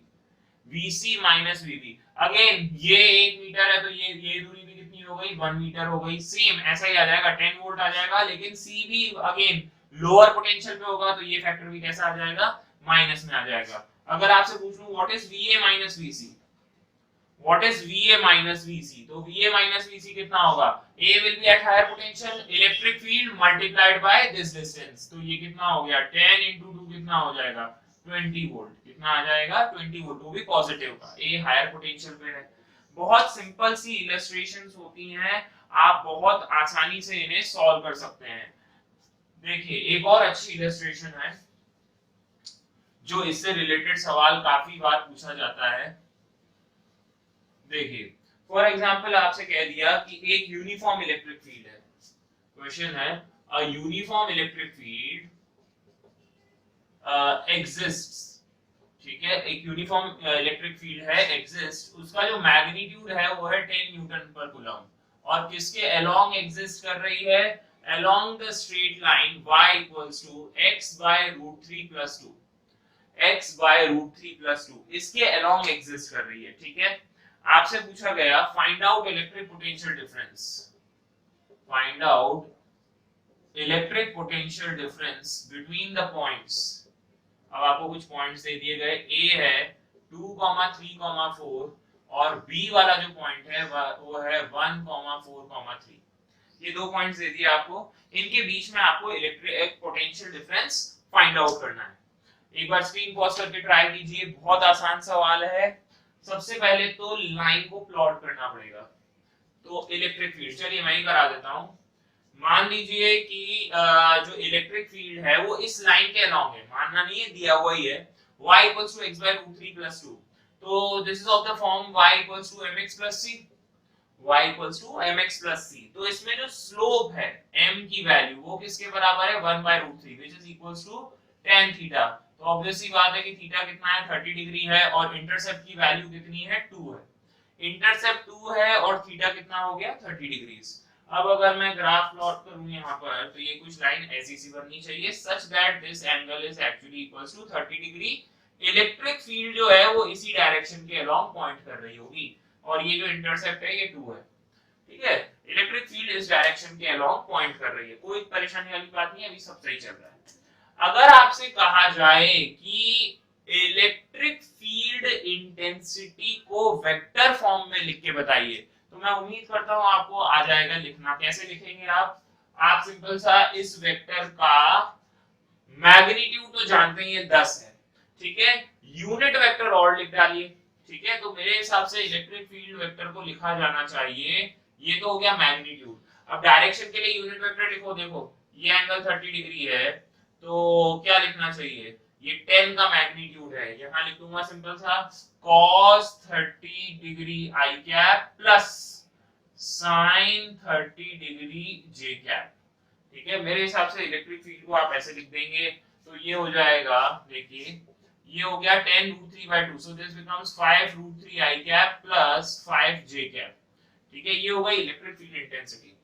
VC minus VB, again ये 1 मीटर है तो ये दूरी भी कितनी हो गई, 1 मीटर हो गई, सेम ऐसा ही आ जाएगा, 10 वोल्ट आ जाएगा, लेकिन C भी अगेन लोअर पोटेंशियल पे होगा, तो ये फैक्टर भी कैसा आ जाएगा, माइनस में आ जाएगा। अगर आपसे पूछ लूं what is VA minus VC, what is VA minus VC, तो VA माइनस VC कितना होगा, A will be at higher potential, electric field multiplied by this distance, तो ये कितना हो गया 10 into 2 कितना हो जाएगा 20 वोल्ट, कितना आ जाएगा 20 वोल्ट, वो भी पॉजिटिव का, A हायर पोटेंशियल पे है। बहुत सिंपल सी इलस्ट्रेशंस होती हैं, आप बहुत आसानी से इन्हें सॉल्व कर सकते हैं। देखिए एक और अच्छी इलस्ट्रेशन है जो इससे रिलेटेड सवाल काफी बार पूछा जाता है। देखिए फॉर एग्जांपल आपसे कह दिया कि एक यूनिफॉर्म इलेक्ट्रिक फील्ड है, क्वेश्चन है a uniform electric field exists, ठीक है, एक यूनिफॉर्म इलेक्ट्रिक फील्ड है एग्जिस्ट, उसका जो मैग्नीट्यूड है वो है 10 न्यूटन पर कूलम, और किसके अलोंग एग्जिस्ट कर रही है, along the straight line y equals to x by root 3 plus 2, x by root 3 plus 2 इसके along exist कर रही है, ठीक है। आपसे पूछा गया find out electric potential difference, find out electric potential difference between the points। अब आपको कुछ पॉइंट्स दे दिए गए, A है 2, 3, 4 और B वाला जो पॉइंट है वो है 1, 4, 3, ये 2 पॉइंट्स दे दिए आपको, इनके बीच में आपको electric potential difference find out करना है। एक बार स्क्रीन पॉज करके ट्राई कीजिए, बहुत आसान सवाल है, सबसे पहले तो लाइन को प्लॉट करना पड़ेगा। तो इलेक्ट्रिक फील्ड, चलिए मैं ही करा देता हूं। मान लीजिए कि जो इलेक्ट्रिक फील्ड है वो इस लाइन के अलोंग है, मानना नहीं है, दिया हुआ ही है, y equals to x by root 3 plus 2। तो this is of the form y equals to mx plus c, y equals to mx plus c। तो इसमें जो स्लोप है m की वैल्यू वो किसके बराबर है, 1 by root 3 which is equals to tan theta. तो ऑब्वियस सी बात है कि थीटा कितना है, 30 डिग्री है, और इंटरसेप्ट की वैल्यू कितनी है, 2 है। इंटरसेप्ट 2 है और थीटा कितना हो गया, 30 डिग्रीज। अब अगर मैं ग्राफ प्लॉट करूं यहाँ पर, तो ये कुछ लाइन ऐसी सी बननी चाहिए such that this angle is actually equals to 30 degree. Electric field जो है वो इसी डायरेक्शन के अलोंग पॉइंट कर रही होगी, और ये जो इंटरसेप्ट है ये 2 है, ठीक है। इलेक्ट्रिक फील्ड इस डायरेक्शन के अलोंग पॉइंट कर रही है, कोई परेशानी वाली बात नहीं है, अभी सब सही चल रहा है। अगर आपसे कहा जाए कि इलेक्ट्रिक फील्ड इंटेंसिटी को वेक्टर फॉर्म में लिख के बताइए, तो मैं उम्मीद करता हूं आपको आ जाएगा लिखना। कैसे लिखेंगे आप सिंपल सा इस वेक्टर का मैग्नीट्यूड तो जानते ही 10 है, ठीक है, यूनिट वेक्टर और लिख डालिए, ठीक है। तो मेरे हिसाब से इलेक्ट्रिक फील्ड वेक्टर को लिखा जाना चाहिए, ये तो हो गया मैग्नीट्यूड। अब डायरेक्शन के लिए यूनिट वेक्टर लिखो, देखो ये एंगल 30 डिग्री है, तो क्या लिखना चाहिए, ये 10 का मैग्नीट्यूड है, यहां लिखूंगा सिंपल सा cos 30 degree i cap plus sin 30 degree j cap, ठीक है। मेरे हिसाब से इलेक्ट्रिक फील्ड को आप ऐसे लिख देंगे, तो ये हो जाएगा, देखिए ये हो गया 10 root 3 by 2, so this becomes 5 root 3 i cap plus 5 j cap, ठीक है। ये हो गई electric field intensity.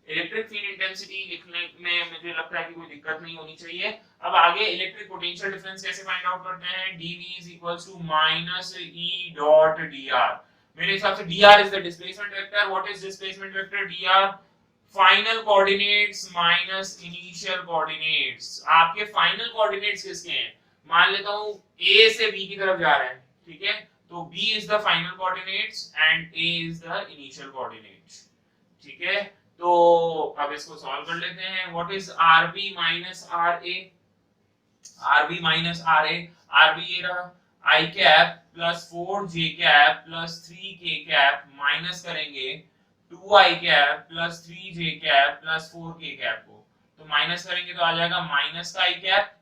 Electric field intensity लिखने में मुझे लगता है कि कोई दिक्कत नहीं होनी चाहिए। अब आगे इलेक्ट्रिक पोटेंशियल डिफरेंस कैसे फाइंड आउट करते हैं, dv is equals to minus e dot dr। मेरे हिसाब से dr is the displacement vector। what is displacement vector, dr final coordinates minus initial coordinates. आपके फाइनल कोऑर्डिनेट्स किसके हैं, मान लेता हूं a से b की तरफ जा रहे हैं, ठीक है, तो b is the final coordinates and a is the initial coordinates, ठीक है। तो अब इसको सॉल्व कर लेते हैं। What is rb minus ra, rb minus ra, rb ये रहा i cap plus 4j cap plus 3k cap, minus करेंगे 2i cap plus 3j cap plus 4k cap को, तो माइनस करेंगे तो आ जाएगा माइनस का i कैप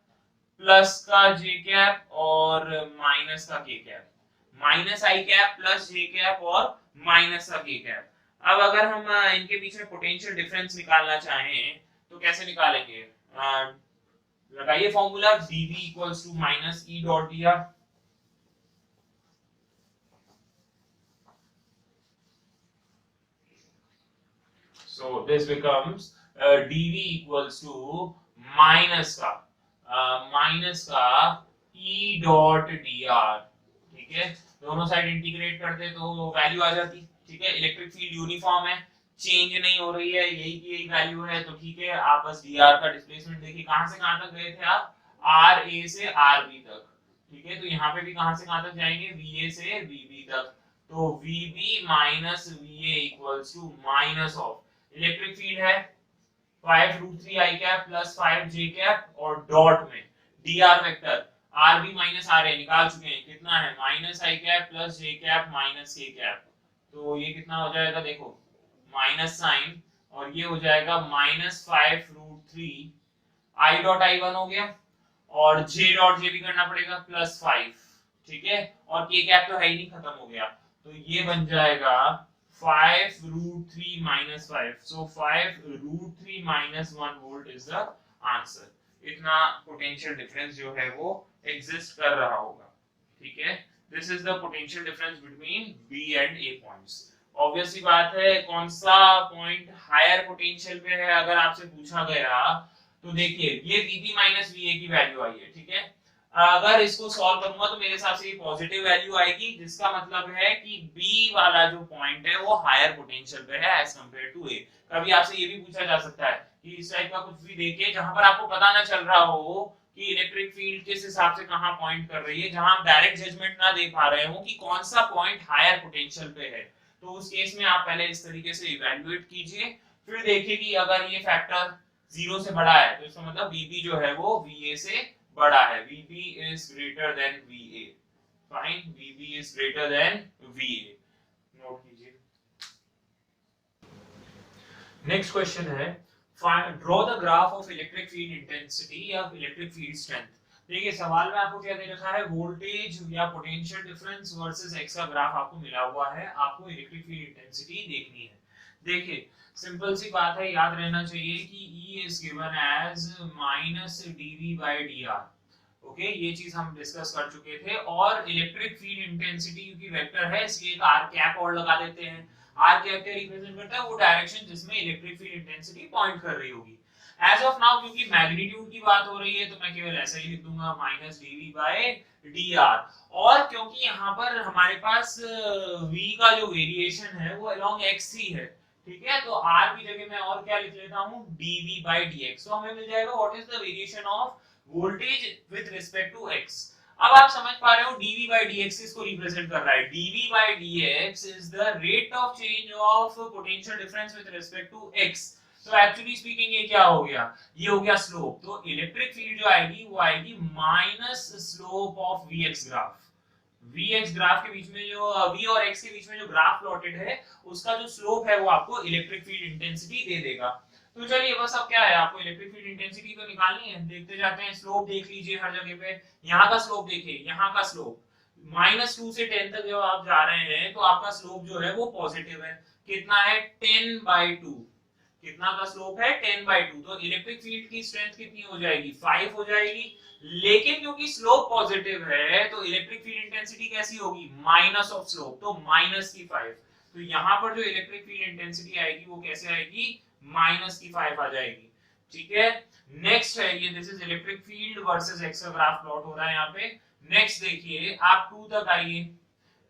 प्लस का j कैप और माइनस का k cap, minus i cap plus j cap और माइनस का k कैप। अब अगर हम इनके बीच में पोटेंशियल डिफरेंस निकालना चाहें तो कैसे निकालेंगे, लगाइए formula dv equals to minus e dot dr। so this becomes dv equals to minus का e डॉट dr, ठीक है। दोनों साइड इंटीग्रेट करते तो वैल्यू आ जाती, ठीक है। इलेक्ट्रिक फील्ड यूनिफॉर्म है, चेंज नहीं हो रही है, यही की यही वैल्यू है, तो ठीक है। आप बस dr का डिस्प्लेसमेंट देखिए, कहां से कहां तक गए थे आप, ra से rb तक, ठीक है। तो यहाँ पे भी कहां से कहां तक जाएंगे, va से vb तक, तो vb minus va equals to minus of electric field है 5 root 3 i cap plus 5 j cap, और डॉट में dr vector rb minus ra निकाल चुके हैं, कितना है minus i cap plus j cap minus k cap, तो ये कितना हो जाएगा, देखो माइनस साइन, और ये हो जाएगा minus 5 root 3 i dot i1 हो गया, और j डॉट j भी करना पड़ेगा प्लस 5, ठीक है, और k कैप तो है ही नहीं, खत्म हो गया, तो ये बन जाएगा 5 root 3 minus 5, so 5 root 3 minus 1 volt is the answer. इतना पोटेंशियल डिफरेंस जो है वो एग्जिस्ट कर रहा होगा, ठीक है। This is the potential difference between B and A points. Obvious सी बात है, कौन सा पॉइंट हायर पोटेंशियल पे है अगर आपसे पूछा गया, तो देखिए ये VB माइनस VA की वैल्यू आई है, ठीक है। अगर इसको सॉल्व करूंगा तो मेरे हिसाब से ये पॉजिटिव वैल्यू आएगी, जिसका मतलब है कि B वाला जो पॉइंट है वो हायर पोटेंशियल पे है एज कंपेयर टू A। कभी आपसे ये भी पूछा जा सकता है कि इस टाइप का कुछ भी देखिए जहां पर आपको पता ना चल रहा हो कि इलेक्ट्रिक फील्ड किस हिसाब से कहां पॉइंट कर रही है, जहां आप डायरेक्ट जजमेंट ना दे पा रहे हो कि कौन सा पॉइंट हायर पोटेंशियल पे है, तो उस केस में आप पहले इस तरीके से इवैल्यूएट कीजिए, फिर देखिए कि अगर ये फैक्टर 0 से बड़ा है तो इसका मतलब VB जो है वो VA से बड़ा है, VB is greater than VA, fine, VB is greater than VA, note कीजिए। नेक्स्ट क्वेश्चन है, draw the graph of electric field intensity या इलेक्ट्रिक फील्ड स्ट्रेंथ। देखिए सवाल में आपको क्या दे रखा है, वोल्टेज या पोटेंशियल डिफरेंस वर्सेस एक्स का ग्राफ आपको मिला हुआ है, आपको इलेक्ट्रिक फील्ड इंटेंसिटी देखनी है। देखिए सिंपल सी बात है, याद रहना चाहिए कि E is given as minus dV by dr। Okay, ये चीज हम डिस्कस कर चुके थे। और इलेक्ट्रिक फील्ड इंटेंसिटी क्योंकि वेक्टर है इसलिए एक आर कैप और लगा देते हैं। आर कैप क्या रिप्रेजेंट करता है, वो डायरेक्शन जिसमें इलेक्ट्रिक फील्ड इंटेंसिटी पॉइंट कर रही होगी। एज ऑफ नाउ क्योंकि मैग्नीट्यूड की बात हो रही है तो मैं केवल ऐसा ही लिख दूंगा माइनस dV बाय dr। और क्योंकि यहाँ पर हमारे पास v का जो वेरिएशन है वो अलोंग x ही है, ठीक है, तो r की जगह मैं और क्या लिख लेता हूँ dV बाय dx। तो हमें मिल जाएगा what is the variation of voltage with respect to x। अब आप समझ पा रहे हो dV by dx इसको रिप्रेजेंट कर रहा है। dV by dx is the rate of change of potential difference with respect to x। तो एक्चुअली स्पीकिंग ये क्या हो गया, ये हो गया स्लोप। तो इलेक्ट्रिक फील्ड जो आएगी वो आएगी minus slope of Vx graph. Vx graph के बीच में जो V और x के बीच में जो ग्राफ प्लॉटेड है उसका जो स्लोप है वो आपको इलेक्ट्रिक फील्ड इंटेंसिटी दे देगा। तो चलिए बस अब क्या है, आपको इलेक्ट्रिक फील्ड इंटेंसिटी तो निकालनी है, देखते जाते हैं। स्लोप देख लीजिए हर जगह पे, यहाँ का स्लोप देखिए, यहाँ का स्लोप -2 से 10 तक जब आप जा रहे हैं तो आपका स्लोप जो है वो पॉजिटिव है। कितना है, 10/2। कितना का स्लोप है, 10/2। तो इलेक्ट्रिक फील्ड की स्ट्रेंथ कितनी हो जाएगी, 5 हो जाएगी। लेकिन क्योंकि स्लोप पॉजिटिव है तो इलेक्ट्रिक फील्ड इंटेंसिटी कैसी होगी, माइनस ऑफ स्लोप, तो माइनस की 5। तो यहाँ पर जो इलेक्ट्रिक फील्ड इंटेंसिटी आएगी वो कैसे आएगी, माइनस की 5 आ जाएगी, ठीक है। नेक्स्ट है ये, this is electric field versus x का ग्राफ प्लॉट हो रहा है यहाँ पे। नेक्स्ट देखिए आप 2 तक आइए,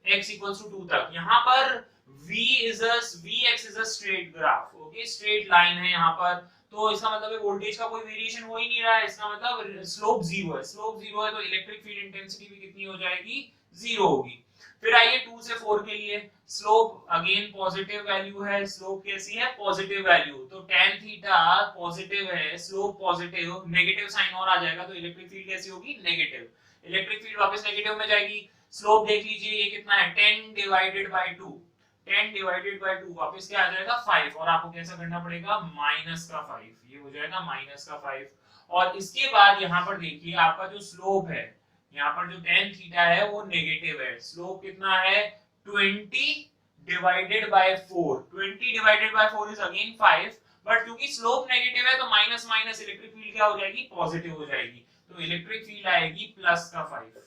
x इक्वल्स टू 2 तक। यहाँ पर Vx is a straight graph, okay, straight line है यहाँ पर। तो इसका मतलब है वोल्टेज का कोई वेरिएशन हो ही नहीं रहा है, इसका मतलब स्लोप 0 है। स्लोप 0 है तो इलेक्ट्रिक फील्ड इंटेंसिटी भी कितनी हो जाएगी, 0 होगी। फिर आइए 2 से 4 के लिए, स्लोप अगेन पॉजिटिव वैल्यू है। स्लोप कैसी है, पॉजिटिव वैल्यू। तो tan थीटा पॉजिटिव है, स्लोप पॉजिटिव, नेगेटिव साइन और आ जाएगा तो इलेक्ट्रिक फील्ड कैसी होगी, नेगेटिव। इलेक्ट्रिक फील्ड वापस नेगेटिव में जाएगी। स्लोप देख लीजिए ये कितना है, 10/2। 10/2 वापस क्या आ जाएगा, 5। और आपको कैसा करना पड़ेगा, -5। ये हो जाएगा -5। और इसके बाद यहाँ पर देखिए आपका जो स्लोप है, यहाँ पर जो tan थीटा है वो नेगेटिव है। स्लोप कितना है, 20/4। 20/4 इज अगेन 5, बट क्योंकि स्लोप नेगेटिव है तो माइनस माइनस इलेक्ट्रिक फील्ड क्या हो जाएगी, पॉजिटिव हो जाएगी। तो इलेक्ट्रिक फील्ड आएगी +5,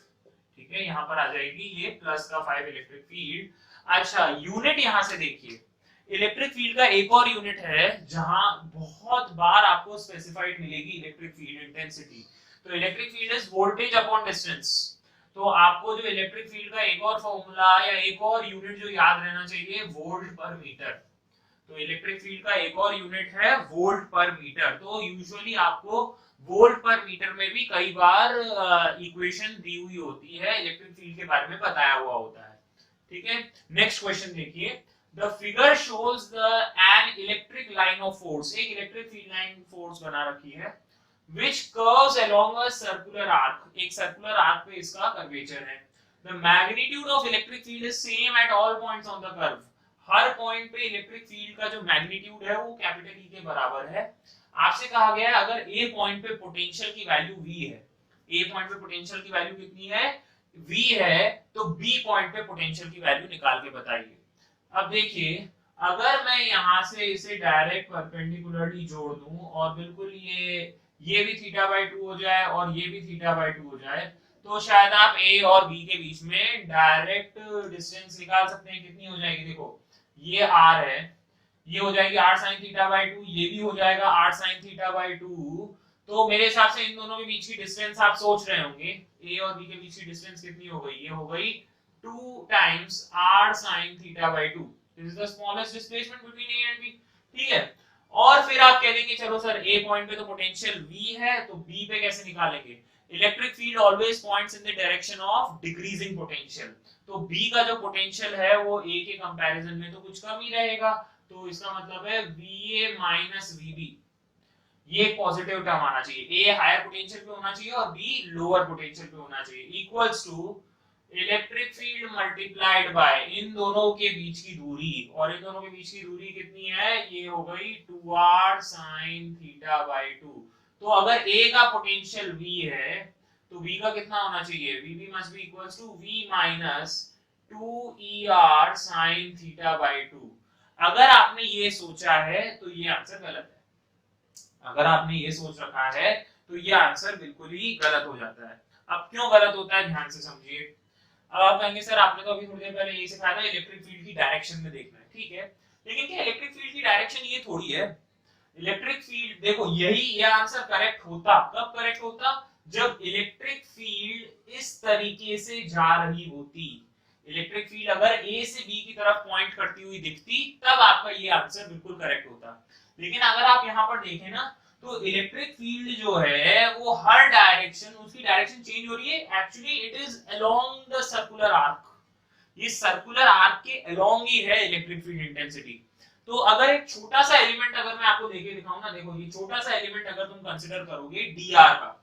ठीक है, यहाँ पर आ जाएगी ये +5 इलेक्ट्रिक फील्ड। अच्छा यूनिट यहाँ से देखिए, इलेक्ट्रिक फील्ड का एक और यूनिट है जहां बहुत बार आपको स्पेसिफाइड मिलेगी इलेक्ट्रिक फील्ड इंटेंसिटी। तो electric field is voltage upon distance. तो आपको जो इलेक्ट्रिक फील्ड का एक और फॉर्मूला या एक और यूनिट जो याद रहना चाहिए, वोल्ट पर मीटर। तो इलेक्ट्रिक फील्ड का एक और यूनिट है वोल्ट पर मीटर। तो यूजुअली आपको वोल्ट पर मीटर में भी कई बार इक्वेशन दी हुई होती है, इलेक्ट्रिक फील्ड के बारे में बताया हुआ होता है, ठीक है। नेक्स्ट क्वेश्चन देखिए, the figure shows an electric line of force. एक इलेक्ट्रिक फील्ड लाइन फोर्स बना रखी है which curves along a circular arc। एक सर्कुलर आर्क पे इसका कर्वेचर है। the magnitude of electric field is same at all points on the curve। Her point पे electric field का जो मैग्नीट्यूड है वो कैपिटल E के बराबर है। आपसे कहा गया है अगर A पॉइंट पे पोटेंशियल की वैल्यू V है, A पॉइंट पे पोटेंशियल की वैल्यू कितनी है, V है, तो B पॉइंट पे पोटेंशियल की वैल्यू निकाल के बताइए। अब देखिए अगर मैं यहाँ से इसे डायरेक्ट परपेंडिकुलरली जोड़ दूं और बिल्कुल ये भी θ/2 हो जाए और ये भी θ/2 हो जाए, तो शायद आप A और B के बीच में डायरेक्ट डिस्टेंस निकाल सकते हैं। कितनी हो जाएगी, देखो ये R है, ये हो जाएगी R sin θ/2, ये भी हो जाएगा R sin θ/2। तो मेरे हिसाब से इन दोनों के बीच की डिस्टेंस आप सोच रहे होंगे, A और B के बीच की डिस्टेंस कितनी हो गई, ये हो गई 2 times R sin θ/2। This is the smallest displacement between A and B, ठीक है। और फिर आप कह देंगे चलो सर A पॉइंट पे तो पोटेंशियल V है, तो B पे कैसे निकालेंगे। Electric field always points in the direction of decreasing potential. तो B का जो पोटेंशियल है वो A के कंपैरिजन में तो कुछ कम ही रहेगा। तो इसका मतलब है VA माइनस VB, ये पॉजिटिव टर्म आना चाहिए। A हायर पोटेंशियल पे होना चाहिए और B लोअर पोटेंशियल पे होना चाहिए। Equals to electric field multiplied by इन दोनों के बीच की दूरी, और इन दोनों के बीच की दूरी कितनी है, ये हो गई 2r sin थीटा बाय 2। तो अगर A का पोटेंशियल V है तो V का कितना होना चाहिए, VB must be equals to V minus 2er sin theta by 2। अगर आपने ये सोचा है तो ये आंसर गलत है। अगर आपने ये सोच रखा है तो ये आंसर बिल्कुल ही गलत हो जाता है। अब क्यों गलत होता है, ध्यान से समझिए। अब आप कहेंगे सर आपने तो अभी थोड़ी देर पहले ये सिखाया था इलेक्ट्रिक फील्ड की डायरेक्शन में देखना है, ठीक है, लेकिन क्या इलेक्ट्रिक फील्ड की डायरेक्शन ये थोड़ी है। इलेक्ट्रिक फील्ड देखो, यही ये आंसर करेक्ट होता, कब करेक्ट होता, जब इलेक्ट्रिक फील्ड इस तरीके से जा रही होती। इलेक्ट्रिक फील्ड अगर ए से बी की तरफ पॉइंट करती हुई दिखती तब आपका ये आंसर बिल्कुल करेक्ट होता। लेकिन अगर आप यहाँ पर देखें ना तो इलेक्ट्रिक फील्ड जो है वो हर डायरेक्शन, उसकी डायरेक्शन चेंज हो रही है। Actually it is along the circular arc, ये सर्कुलर आर्क के अलोंग ही है इलेक्ट्रिक फील्ड इंटेंसिटी। तो अगर एक छोटा सा एलिमेंट अगर मैं आपको देके दिखाऊं ना, देखो ये छोटा सा एलिमेंट अगर तुम कंसीडर करोगे dr का,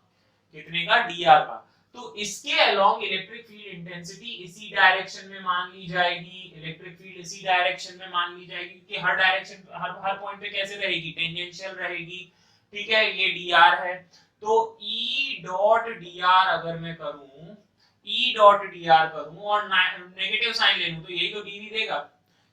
कितने का, dr का, तो इसके अलोंग इलेक्ट्रिक फील्ड इंटेंसिटी इसी डायरेक्शन में मान ली जाएगी, इलेक्ट्रिक फील्ड इसी डायरेक्शन में मान ली जाएगी कि हर डायरेक्शन हर पॉइंट पे कैसे रहेगी, टेंजेंशियल रहेगी, ठीक है, ये dr है। तो E डॉट dr अगर मैं करूं, E डॉट dr करूं और नेगेटिव साइन ले लूं तो यही तो dv देगा,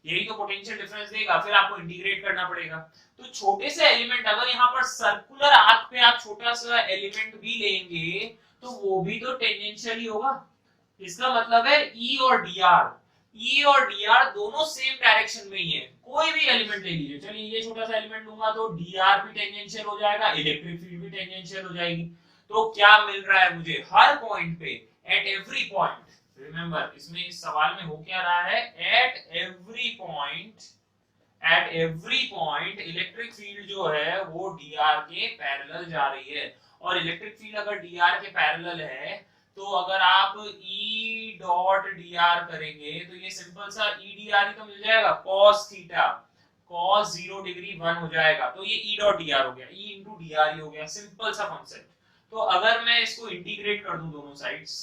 यही तो पोटेंशियल डिफरेंस देगा, फिर आपको इंटीग्रेट करना पड़ेगा। तो छोटे से एलिमेंट अगर यहाँ पर सर्कुलर आर्क पे आप छोटा सा एलिमेंट भी लेंगे तो वो भी तो टेंजेंशियल ही होगा। इसका मतलब है E और dr, E और dr दोनों सेम डायरेक्शन में ही है। कोई भी एलिमेंट ले लीजिए, चलिए ये छोटा सा एलिमेंट लूंगा तो dr भी टेंजेंशियल हो जाएगा, इलेक्ट्रिक फील्ड भी टेंजेंशियल हो जाएगी। तो क्या मिल रहा है मुझे, हर पॉइंट पे, एट एवरी पॉइंट, रिमेंबर इसमें इस सवाल में हो क्या रहा है, at every point electric field जो है वो dr के पैरेलल जा रही है। और इलेक्ट्रिक फील्ड अगर dr के पैरेलल है तो अगर आप E डॉट dr करेंगे तो ये सिंपल सा E dr ही तो मिल जाएगा, cos थीटा, cos 0 डिग्री 1 हो जाएगा, तो ये E डॉट dr हो गया, E इंटू dr ही हो गया, सिंपल सा कॉन्सेप्ट। तो अगर मैं इसको इंटीग्रेट कर दूं दोनों साइड्स,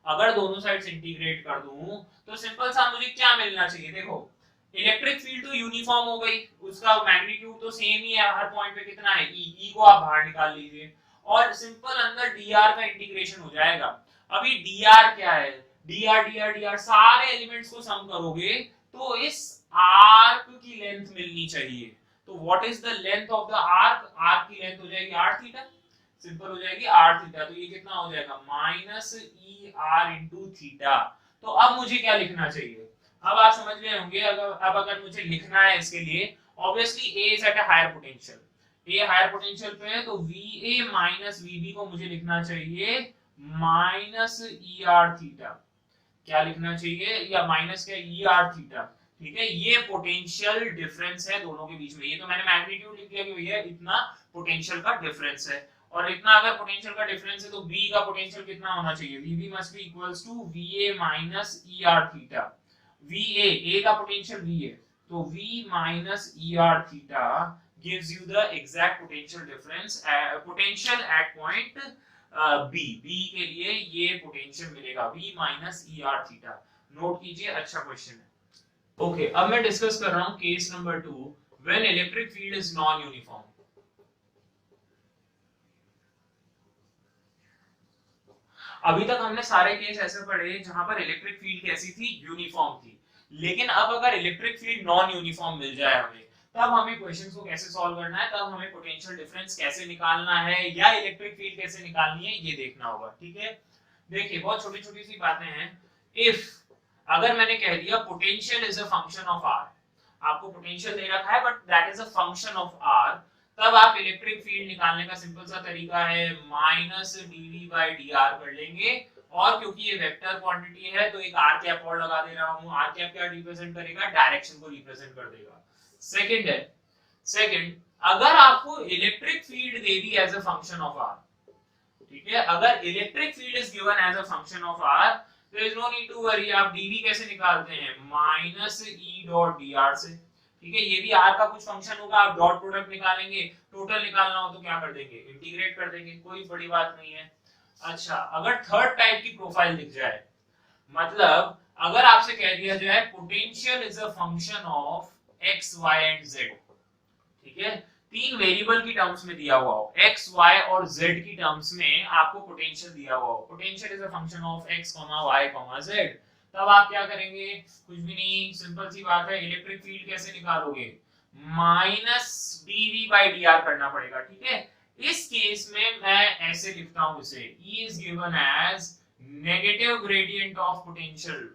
अगर दोनों साइड्स इंटीग्रेट कर दूं तो सिंपल सा मुझे क्या मिलना चाहिए, देखो इलेक्ट्रिक फील्ड तो यूनिफॉर्म हो गई, उसका मैग्नीट्यूड तो सेम ही है, हर पॉइंट पे कितना है E, E को आप बाहर निकाल लीजिए और सिंपल अंदर dr का इंटीग्रेशन हो जाएगा। अभी dr क्या है, dr सारे एलिमेंट्स को सम करोगे तो इस आर्क की लेंथ मिलनी चाहिए। तो what is the length of the arc, arc की लेंथ हो जाएगी r थीटा, सिंपल हो जाएगी r थीटा। तो ये कितना हो जाएगा, minus E R into theta. तो अब मुझे क्या लिखना चाहिए, अब आप समझ गए होंगे। अगर मुझे लिखना है इसके लिए, obviously A is at a higher potential, A higher potential पे है तो VA माइनस VB को मुझे लिखना चाहिए माइनस ई आर थीटा। क्या लिखना चाहिए, या माइनस क्या, ई आर थीटा, ठीक है। ये पोटेंशियल डिफरेंस है दोनों के बीच में, ये तो मैंने मैग्नीट्यूड लिख दिया कि भैया इतना पोटेंशियल का डिफरेंस है। और इतना अगर पोटेंशियल का डिफरेंस है तो B का पोटेंशियल कितना होना चाहिए, VB must be equals to VA minus ER theta. VA, A का पोटेंशियल V है तो V minus ER theta gives you the exact potential difference, potential at point B के लिए ये पोटेंशियल मिलेगा V minus ER theta. Note कीजिए, अच्छा question है। ओके, अब मैं डिस्कस कर रहा हूं case number 2, when electric field is non uniform. अभी तक हमने सारे केस ऐसे पढ़े जहां पर इलेक्ट्रिक फील्ड कैसी थी, यूनिफॉर्म थी। लेकिन अब अगर इलेक्ट्रिक फील्ड नॉन यूनिफॉर्म मिल जाए हमें, तब हमें क्वेश्चंस को कैसे सॉल्व करना है, तब हमें पोटेंशियल डिफरेंस कैसे निकालना है या इलेक्ट्रिक फील्ड कैसे निकालनी है ये देखना होगा, ठीक है। देखिए बहुत छोटी छोटी सी बातें हैं। इफ अगर मैंने कह दिया potential is a function of R, आपको पोटेंशियल दे रखा है but that is a function of R, तब आप इलेक्ट्रिक फील्ड निकालने का सिंपल सा तरीका है माइनस dv बाई dr कर लेंगे। और क्योंकि ये वेक्टर क्वांटिटी है तो एक r कैप और लगा दे रहा हूं। r कैप क्या रिप्रेजेंट करेगा, डायरेक्शन को रिप्रेजेंट कर देगा। सेकंड है, सेकंड अगर आपको इलेक्ट्रिक फील्ड दे दी as a function of r, ठीक है, अगर electric field is given as a function of r, there is no need to worry. आप dv कैसे निकालते हैं, माइनस e डॉट dr से, ठीक है। ये भी r का कुछ फंक्शन होगा, आप डॉट प्रोडक्ट निकालेंगे, टोटल निकालना हो तो क्या कर देंगे, इंटीग्रेट कर देंगे, कोई बड़ी बात नहीं है। अच्छा, अगर थर्ड टाइप की प्रोफाइल दिख जाए, मतलब अगर आपसे कह दिया जाए potential is a function of X Y and Z, ठीक है, तीन वेरिएबल की टर्म्स में दिया हुआ हो, एक्स वाई और जेड की टर्म्स में आपको पोटेंशियल दिया हुआ हो, potential is a function of X Y Z, तब आप क्या करेंगे? कुछ भी नहीं, सिंपल सी बात है, इलेक्ट्रिक फील्ड कैसे निकालोगे? Minus DV by D R करना पड़ेगा, ठीक है। इस केस में मैं ऐसे लिखता हूं इसे, E is given as negative gradient of potential,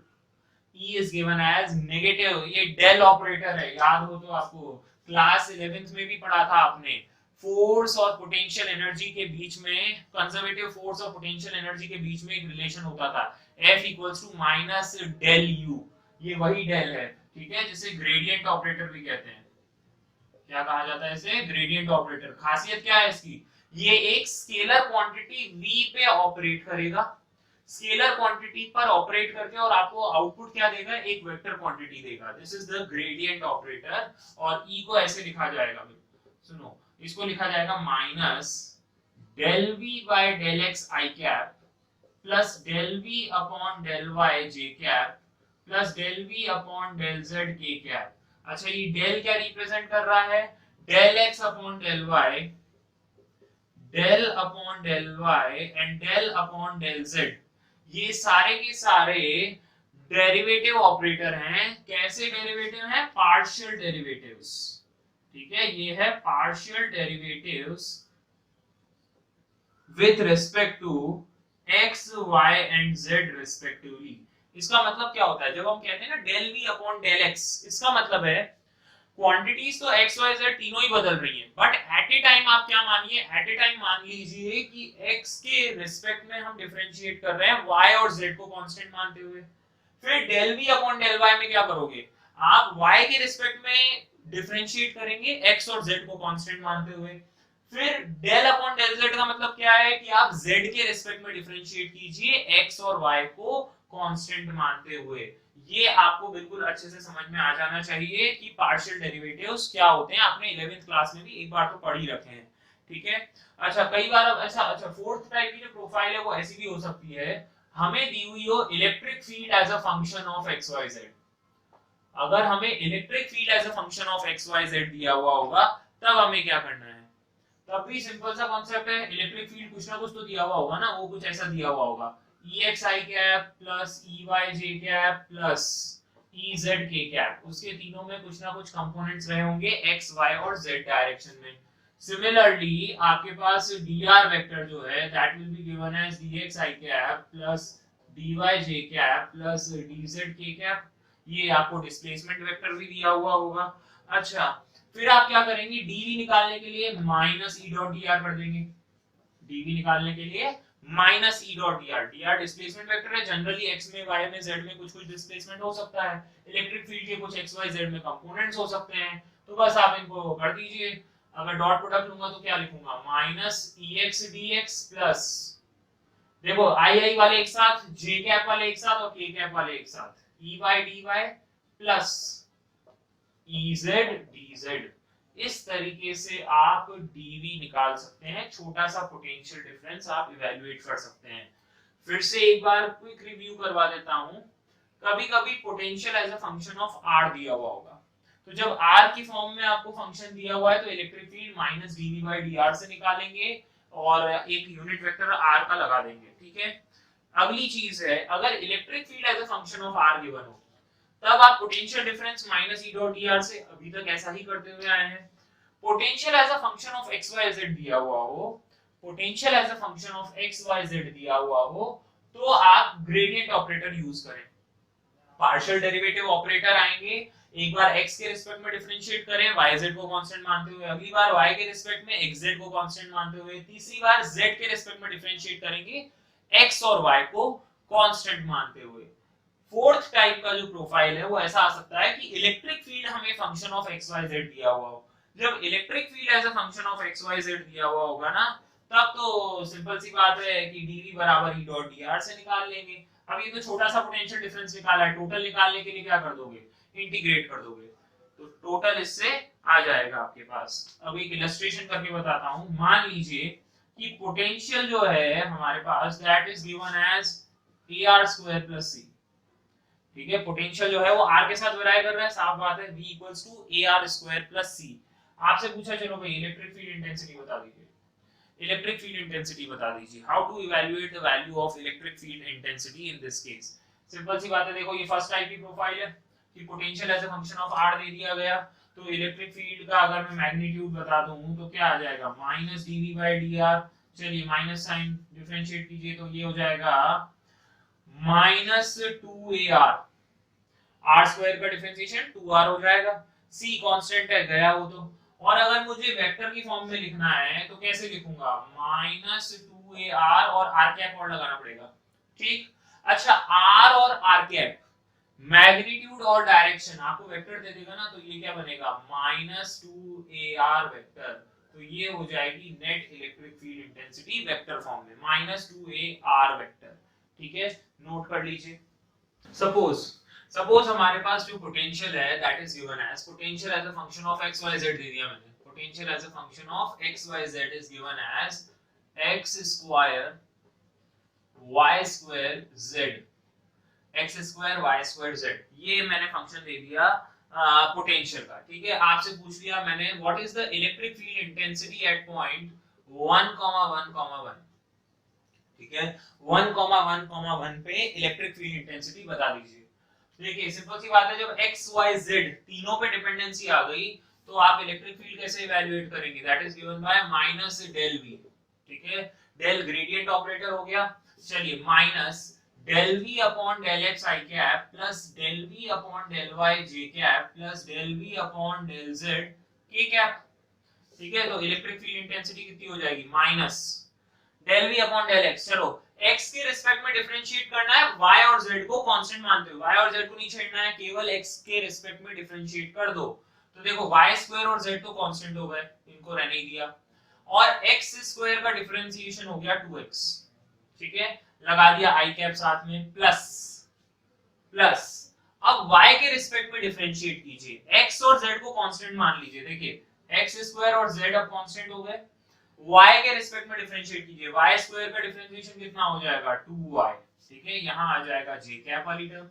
E is given as negative, ये डेल ऑपरेटर है, याद हो तो आपको क्लास 11th में भी पढ़ा था आपने, फोर्स और पोटेंशियल एनर्जी के बीच में, कंजर्वेटिव फोर्स और पोटेंशियल एनर्जी के बीच में एक रिलेशन होता था, F equals to minus del U, ये वही डेल है, ठीक है, जिसे ग्रेडियंट ऑपरेटर भी कहते हैं। क्या कहा जाता है इसे? Gradient operator. खासियत क्या है इसकी? ये एक स्केलर क्वांटिटी v पे ऑपरेट करेगा, स्केलर क्वांटिटी पर ऑपरेट करके, और आपको आउटपुट क्या देगा? एक वेक्टर क्वांटिटी देगा। This is the gradient operator, और e को ऐसे लिखा जाएगा, सुनो, इसको लिखा जाएगा minus del v by del x i cap plus del v upon del y j cap plus del v upon del z k cap. अच्छा, ये डेल क्या रिप्रेजेंट कर रहा है? Del x upon del y, del upon del y and del upon del z, ये सारे के सारे डेरिवेटिव ऑपरेटर हैं। कैसे डेरिवेटिव हैं? पार्शियल डेरिवेटिव्स, ठीक है, ये है partial derivatives with respect to x, y and z respectively. इसका मतलब क्या होता है? जब हम कहते हैं ना del v upon del x, इसका मतलब है क्वांटिटीज तो x, y, z तीनों ही बदल रही हैं, बट एट ए टाइम आप क्या मानिए, एट ए टाइम मान लीजिए कि x के रिस्पेक्ट में हम डिफरेंशिएट कर रहे हैं y और z को कांस्टेंट मानते हुए। फिर del v upon del y में क्या करोगे? आप y के रिस्पेक्ट में डिफरेंशिएट करेंगे x और z को कांस्टेंट मानते हुए। फिर डेल अपॉन डेल z का मतलब क्या है कि आप z के रिस्पेक्ट में डिफरेंशिएट कीजिए x और y को कांस्टेंट मानते हुए। ये आपको बिल्कुल अच्छे से समझ में आ जाना चाहिए कि पार्शियल डेरिवेटिव्स क्या होते हैं। आपने 11th क्लास में भी एक बार तो पढ़ ही रखे हैं, ठीक है। अच्छा, कई बार अब अच्छा फोर्थ टाइप की जो प्रोफाइल है वो ऐसी भी हो सकती है, हमें दी हुई हो electric field as a function of X Y Z. अगर हमें electric field as a function of X Y Z दिया हुआ होगा, तब हमें क्या करना है? तब भी सिंपल सा कॉन्सेप्ट है, इलेक्ट्रिक फील्ड कुछ ना कुछ तो दिया हुआ होगा ना, वो कुछ ऐसा दिया हुआ होगा, EXI cap plus EYJ cap plus EZ K cap, उसके तीनों में कुछ ना कुछ कंपोनेंट्स रहे होंगे x, y और z डायरेक्शन में। सिमिलरली आपके पास dr वेक्टर जो है that will be given as dxi cap plus dyj cap plus dz k cap, ये आपको डिस्प्लेसमेंट वेक्टर भी दिया हुआ होगा। अच्छा, फिर आप क्या करेंगे? dv निकालने के लिए माइनस e डॉट dr कर देंगे, dv निकालने के लिए माइनस ई dot D R, D R displacement vector है, जनरली x में, y में, z में कुछ कुछ डिस्प्लेसमेंट हो सकता है, इलेक्ट्रिक फील्ड के कुछ x, y, z में कंपोनेंट्स हो सकते हैं, तो बस आप इनको कर दीजिए। अगर डॉट प्रोडक्ट लूंगा तो क्या लिखूंगा? माइनस ex dx प्लस, देखो आई आई वाले एक साथ, j कैप वाले एक साथ और k कैप वाले एक साथ, e y dy plus ez dz। इस तरीके से आप dv निकाल सकते हैं, छोटा सा पोटेंशियल डिफरेंस आप इवैल्यूएट कर सकते हैं। फिर से एक बार क्विक रिव्यू करवा देता हूं। कभी कभी potential as a function of r दिया हुआ होगा, तो जब r की फॉर्म में आपको फंक्शन दिया हुआ है तो electric field minus dv by dr से निकालेंगे और एक यूनिट वेक्टर r का लगा देंगे, ठीक है। अगली चीज है, अगर electric field as a function of r given हो, तब आप पोटेंशियल डिफरेंस माइनस ई डॉट डी आर से अभी तक ऐसा ही करते हुए आए हैं। Potential as a function of X Y Z दिया हुआ हो, potential as a function of X Y Z दिया हुआ हो, तो आप ग्रेडियंट ऑपरेटर यूज करें। पार्शियल डेरिवेटिव ऑपरेटर आएंगे, एक बार x के रिस्पेक्ट में डिफरेंशिएट करें yz को कांस्टेंट मानते हुए, अगली बार y के रिस्पेक्ट में xz को कांस्टेंट मानते हुए, तीसरी बार z के रिस्पेक्ट में डिफरेंशिएट करेंगे x और y को कांस्टेंट मानते हुए। फोर्थ टाइप का जो प्रोफाइल है वो ऐसा आ सकता है कि इलेक्ट्रिक फील्ड हमें function of X Y Z दिया हुआ हो। जब electric field as a function of X Y Z दिया हुआ होगा ना, तब तो सिंपल सी बात है कि dv बराबर e डॉट dr से निकाल लेंगे। अब ये तो छोटा सा पोटेंशियल डिफरेंस निकाला है, टोटल निकालने के लिए क्या कर दोगे? इंटीग्रेट कर दोगे, तो टोटल इससे आ जाएगा आपके पास। अब एक इलस्ट्रेशन करके बताता हूं। मान लीजिए कि पोटेंशियल जो है हमारे पास that is given as ar² + c, ठीक है, पोटेंशियल जो है वो r के साथ वेरी कर रहा है, साफ बात है, v equals to ar² plus c। आपसे पूछा चलो भाई इलेक्ट्रिक फील्ड इंटेंसिटी बता दीजिए, इलेक्ट्रिक फील्ड इंटेंसिटी बता दीजिए, how to evaluate the value of electric field intensity in this case. Simple सी बात है, देखो ये फर्स्ट टाइप की प्रोफाइल है कि potential as a function of r दे दिया गया, तो इलेक्ट्रिक फील्ड का अगर मैं मैग्नीट्यूड बता दूं तो क्या आ जाएगा, माइनस dv/dr। चलिए माइनस साइन डिफरेंशिएट कीजिए तो ये हो जाएगा -2ar, r स्क्वायर का डिफरेंशिएशन 2r हो जाएगा, c कांस्टेंट है गया वो तो। और अगर मुझे वेक्टर की फॉर्म में लिखना है तो कैसे लिखूंगा, -2ar और r कैप और लगाना पड़ेगा, ठीक। अच्छा r और r कैप मैग्नीट्यूड और डायरेक्शन आपको वेक्टर दे देगा ना, तो ये क्या बनेगा, -2ar वेक्टर, तो ये हो जाएगी net electric field intensity vector form में, -2ar वेक्टर, ठीक है, नोट कर लीजिए। सपोज हमारे पास जो पोटेंशियल है that is given as potential as a function of x y z दे दिया मैंने, potential as a function of x y z is given as x square y square z, x square y square z, ये मैंने function दे दिया potential का, ठीक है। आपसे पूछ लिया मैंने what is the electric field intensity at point 1,1,1, ठीक है, 1,1,1 पे इलेक्ट्रिक फील्ड इंटेंसिटी बता दीजिए। देखिए सिंपल सी बात है, जब x y z तीनों पे डिपेंडेंसी आ गई तो आप इलेक्ट्रिक फील्ड कैसे इवैल्यूएट करेंगे, that is given bye -del v, ठीक है, डेल ग्रेडियंट ऑपरेटर हो गया। चलिए minus del v upon del x i cap plus del v upon del y j cap plus del v upon del z k cap, ठीक है। तो electric field intensity कितनी हो जाएगी, minus del v upon del x। चलो x के respect में differentiate करना है, y और z को कांस्टेंट मानते हो, y और z को नहीं छेड़ना है, केवल x के रिस्पेक्ट में डिफरेंशिएट कर दो। तो देखो y स्क्वायर और z तो कांस्टेंट हो गए, इनको रहने ही दिया, और x स्क्वायर का डिफरेंशिएशन हो गया 2x, ठीक है, लगा दिया i कैप साथ में, प्लस प्लस अब y के रिस्पेक्ट में डिफरेंशिएट कीजिए, x और z को कांस्टेंट मान लीजिए, देखिए x स्क्वायर और z अब कांस्टेंट हो गए, y के रिस्पेक्ट में डिफरेंशिएट कीजिए, y स्क्वायर का डिफरेंशिएशन कितना हो जाएगा 2y, ठीक है, यहां आ जाएगा j कैप वाली टर्म,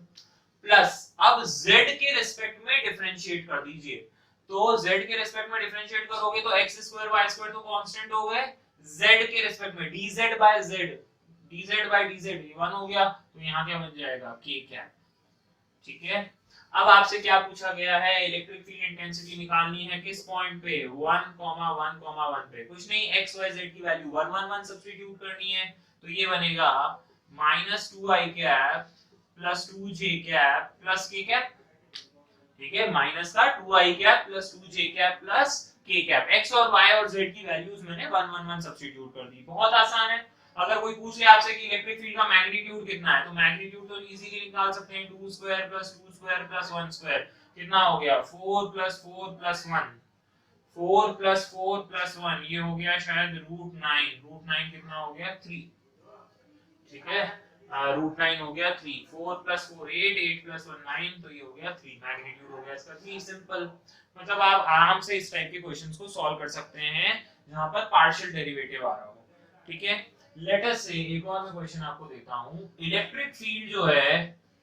प्लस अब z के रिस्पेक्ट में डिफरेंशिएट कर दीजिए, तो z के रिस्पेक्ट में डिफरेंशिएट करोगे तो x स्क्वायर y स्क्वायर तो कांस्टेंट हो गए, z के रिस्पेक्ट में dz by z, dz by dz ये 1 हो गया, तो यहां क्या बन जाएगा k कैप, ठीक है। अब आपसे क्या पूछा गया है, इलेक्ट्रिक फील्ड इंटेंसिटी निकालनी है किस पॉइंट पे, 1,1,1 पे, कुछ नहीं x y z की वैल्यू 1 1 1 सब्स्टिट्यूट करनी है, तो ये बनेगा -2i cap plus 2j cap plus k cap, ठीक है, माइनस का 2i cap plus 2j cap plus k cap, x और y और z की वैल्यूज मैंने 1 1 1 सब्स्टिट्यूट कर दी, बहुत आसान है। अगर कोई पूछ ले आपसे कि इलेक्ट्रिक फील्ड का मैग्नीट्यूड कितना है, तो मैग्नीट्यूड तो इजीली निकाल सकते हैं, 2 square plus 2 square plus 1 square, कितना हो गया 4 प्लस 4 प्लस 1, 4 प्लस 4 प्लस 1, ये हो गया शायद √9, √9 कितना हो गया 3, ठीक है, √9 हो गया 3, 4 प्लस 4 8, 8 प्लस 1 9, तो ये हो गया 3, मैग्नीट्यूड हो गया इसका 3, सिंपल। मतलब आप आराम से इस टाइप के क्वेश्चंस को सॉल्व कर सकते हैं जहां पर पार्शियल डेरिवेटिव आ रहा हो, ठीक है। लेट अस से एक और मैं क्वेश्चन आपको देता हूं, इलेक्ट्रिक फील्ड जो है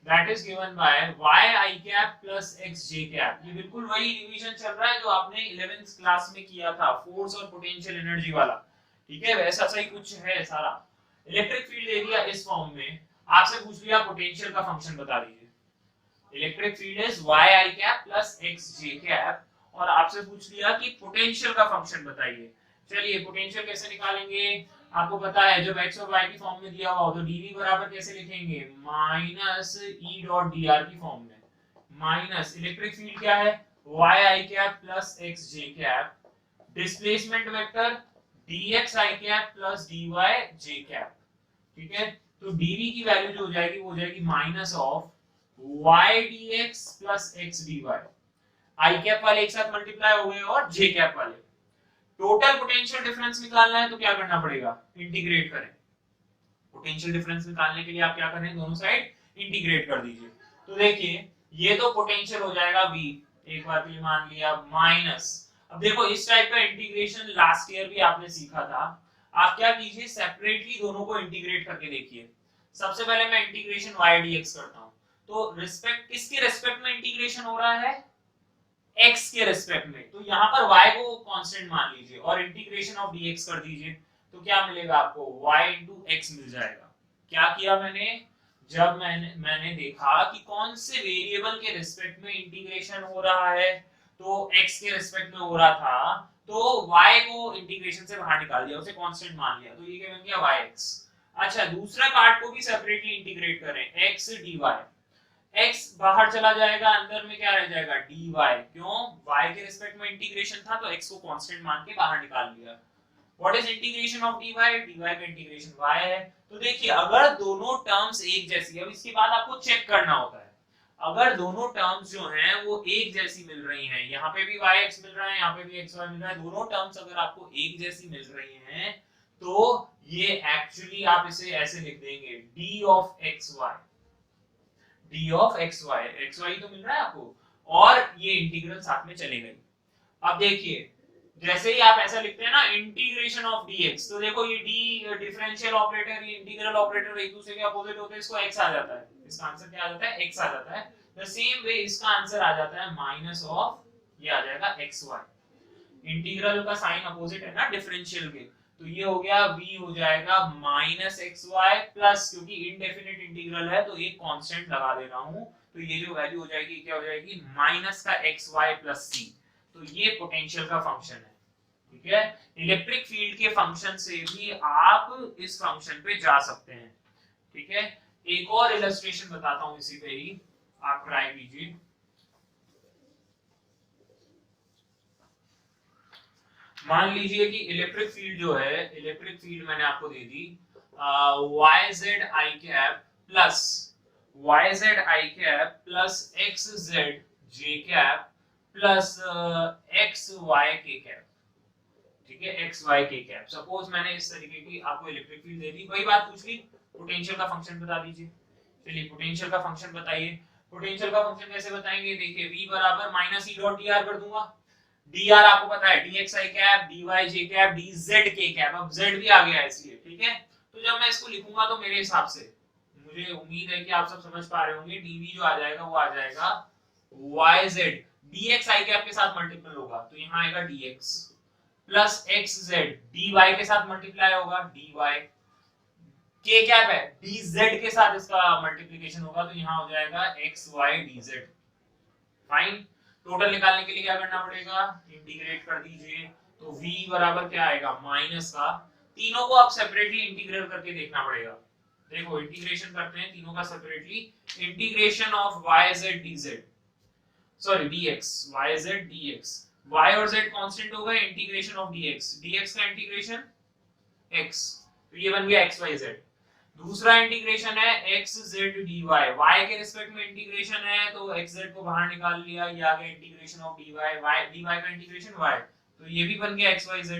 that is given bye y i cap plus x j cap, ये बिल्कुल वही रिवीजन चल रहा है जो आपने 11th क्लास में किया था, फोर्स और पोटेंशियल एनर्जी वाला, ठीक है, वैसा सही कुछ है सारा। इलेक्ट्रिक फील्ड एरिया इस फॉर्म में, आपसे पूछ लिया पोटेंशियल का फंक्शन बता दीजिए, electric field is y i cap plus x j cap, और आपसे पूछ लिया कि पोटेंशियल का फंक्शन बताइए। चलिए पोटेंशियल कैसे निकालेंगे, आपको पता है जब x और y की फॉर्म में दिया हुआ हो तो dv बराबर कैसे लिखेंगे, माइनस e डॉट dr की फॉर्म में, माइनस इलेक्ट्रिक फील्ड क्या है y i cap plus x j cap, displacement vector dx i cap plus dy j cap, ठीक है। तो dv की वैल्यू जो हो जाएगी वो हो जाएगी minus of y dx plus x dy, i cap वाले एक साथ मल्टीप्लाई हो गए और j कैप वाले, टोटल पोटेंशियल डिफरेंस निकालना है तो क्या करना पड़ेगा, इंटीग्रेट करें, पोटेंशियल डिफरेंस निकालने के लिए आप क्या करें, दोनों साइड इंटीग्रेट कर दीजिए। तो देखिए ये तो पोटेंशियल हो जाएगा v, एक बार के लिए मान लिया, माइनस, अब देखो इस टाइप का इंटीग्रेशन लास्ट ईयर भी आपने सीखा था, आप क्या कीजिए सेपरेटली दोनों को इंटीग्रेट करके देखिए। सबसे पहले मैं इंटीग्रेशन y dx करता हूं, तो रिस्पेक्ट किसके रेस्पेक्ट में इंटीग्रेशन हो रहा है, x के रेस्पेक्ट में, तो यहाँ पर y को कांस्टेंट मान लीजिए और इंटीग्रेशन ऑफ dx कर दीजिए, तो क्या मिलेगा आपको y into x मिल जाएगा। क्या किया मैंने, जब मैंने देखा कि कौन से वेरिएबल के रेस्पेक्ट में इंटीग्रेशन हो रहा है, तो x के रेस्पेक्ट में हो रहा था, तो y को इंटीग्रेशन से बाहर निकाल दिया, उसे कांस्टेंट मान लिया, तो ये क्या बन गया yx। अच्छा, दूसरा पार्ट को भी सेपरेटली इंटीग्रेट करें, x dy, x बाहर चला जाएगा, अंदर में क्या रह जाएगा dy, क्यों, y के रिस्पेक्ट में इंटीग्रेशन था तो x को कांस्टेंट मान के बाहर निकाल लिया। What is integration of dy, dy का इंटीग्रेशन y है। तो देखिए अगर दोनों टर्म्स एक जैसी है, अब इसके बाद आपको चेक करना होता है, अगर दोनों टर्म्स जो हैं वो एक जैसी मिल रही हैं, यहाँ पे भी yx मिल रहा है, यहाँ पे भी xy मिल रहा है, दोनों टर्म्स अगर आपको एक जैसी मिल रही हैं तो ये एक्चुअली आप इसे ऐसे लिख देंगे d of xy, d of xy, xy तो मिल रहा है आपको, और ये इंटीग्रल साथ में चले गए। अब देखिए जैसे ही आप ऐसा लिखते हैं ना इंटीग्रेशन ऑफ dx, तो देखो ये d डिफरेंशियल ऑपरेटर, ये इंटीग्रल ऑपरेटर एक दूसरे के अपोजिट होते हैं, इसको x आ जाता है, इसका आंसर क्या आ जाता है, x आ जाता है। द सेम वे इसका आंसर आ जाता है माइनस ऑफ, ये आ जाएगा xy, इंटीग्रल का साइन अपोजिट है ना डिफरेंशियल के, तो ये हो गया v हो जाएगा माइनस xy प्लस, क्योंकि इनडेफिनिट इंटीग्रल है तो एक कांस्टेंट लगा दे रहा हूं, तो ये जो वैल्यू हो जाएगी क्या हो जाएगी माइनस का xy प्लस c, तो ये पोटेंशियल का फंक्शन है। ठीक है, इलेक्ट्रिक फील्ड के फंक्शन से भी आप इस फंक्शन पे जा सकते हैं। ठीक है, एक और इलस्ट्रेशन बताता हूं इसी पे ही, आप ट्राई कीजिए। मान लीजिए कि इलेक्ट्रिक फील्ड जो है, इलेक्ट्रिक फील्ड मैंने आपको दे दी yz i cap plus yz i cap plus xz j cap plus xy k cap. ठीक है, xy k कैप। सपोज मैंने इस तरीके की आपको इलेक्ट्रिक फील्ड दे दी, वही बात पूछ ली, पोटेंशियल का फंक्शन बता दीजिए। चलिए पोटेंशियल का फंक्शन बताइए। पोटेंशियल का फंक्शन कैसे बताएंगे, देखिए v बराबर माइनस e डॉट dr कर दूंगा, dr आपको पता है dxi cap dy j cap dz k cap, अब z भी आ गया है इसलिए। ठीक है, तो जब मैं इसको लिखूंगा तो मेरे हिसाब से, मुझे उम्मीद है कि आप सब समझ पा रहे होंगे, dv जो आ जाएगा वो आ जाएगा yz, dxi कैप के साथ मल्टीपल होगा तो यहाँ आएगा dx प्लस xz, dy के साथ मल्टीप्लाई होगा dy, k कैप है dz के साथ इसका मल्टीप्लिकेशन होगा तो यहाँ हो जाएगा xy dz। फाइन, टोटल निकालने के लिए क्या करना पड़ेगा, इंटीग्रेट कर दीजिए, तो v बराबर क्या आएगा माइनस का, तीनों को आप सेपरेटली इंटीग्रेट करके देखना पड़ेगा। देखो इंटीग्रेशन करते हैं तीनों का separately, integration of yz dz, sorry dx, yz dx, y और z कांस्टेंट हो गए, इंटीग्रेशन ऑफ dx, dx का इंटीग्रेशन x, तो ये बन गया xyz। दूसरा इंटीग्रेशन है xz dy, y के रिस्पेक्ट में इंटीग्रेशन है तो xz को बाहर निकाल लिया, ये आ गया इंटीग्रेशन ऑफ dy, dy का इंटीग्रेशन y, तो ये भी बन गया xyz।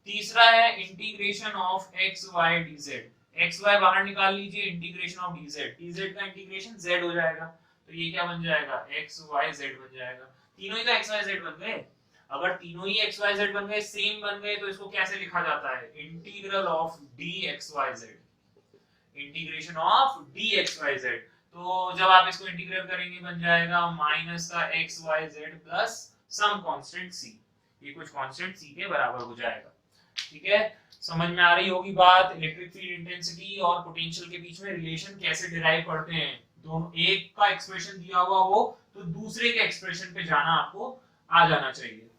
तीसरा है integration of xy dz, xy बाहर निकाल लीजिए, इंटीग्रेशन ऑफ dz, dz का इंटीग्रेशन z हो जाएगा, तो ये क्या बन जाएगा xyz बन जाएगा। तीनों ही तो xyz बन गए, अगर तीनों ही xyz बन गए, सेम बन गए, तो इसको कैसे लिखा जाता है, integral of dxyz, integration of dxyz। तो जब आप इसको इंटीग्रेट करेंगे बन जाएगा माइनस का xyz plus some constant c, ये कुछ कांस्टेंट c के बराबर हो जाएगा। ठीक है, समझ में आ रही होगी बात, इलेक्ट्रिक फील्ड इंटेंसिटी और पोटेंशियल के बीच में रिलेशन कैसे डिराइव करते हैं, दोनों एक का एक्सप्रेशन दिया हुआ हो तो दूसरे के एक्सप्रेशन पे जाना आपको आ जाना चाहिए।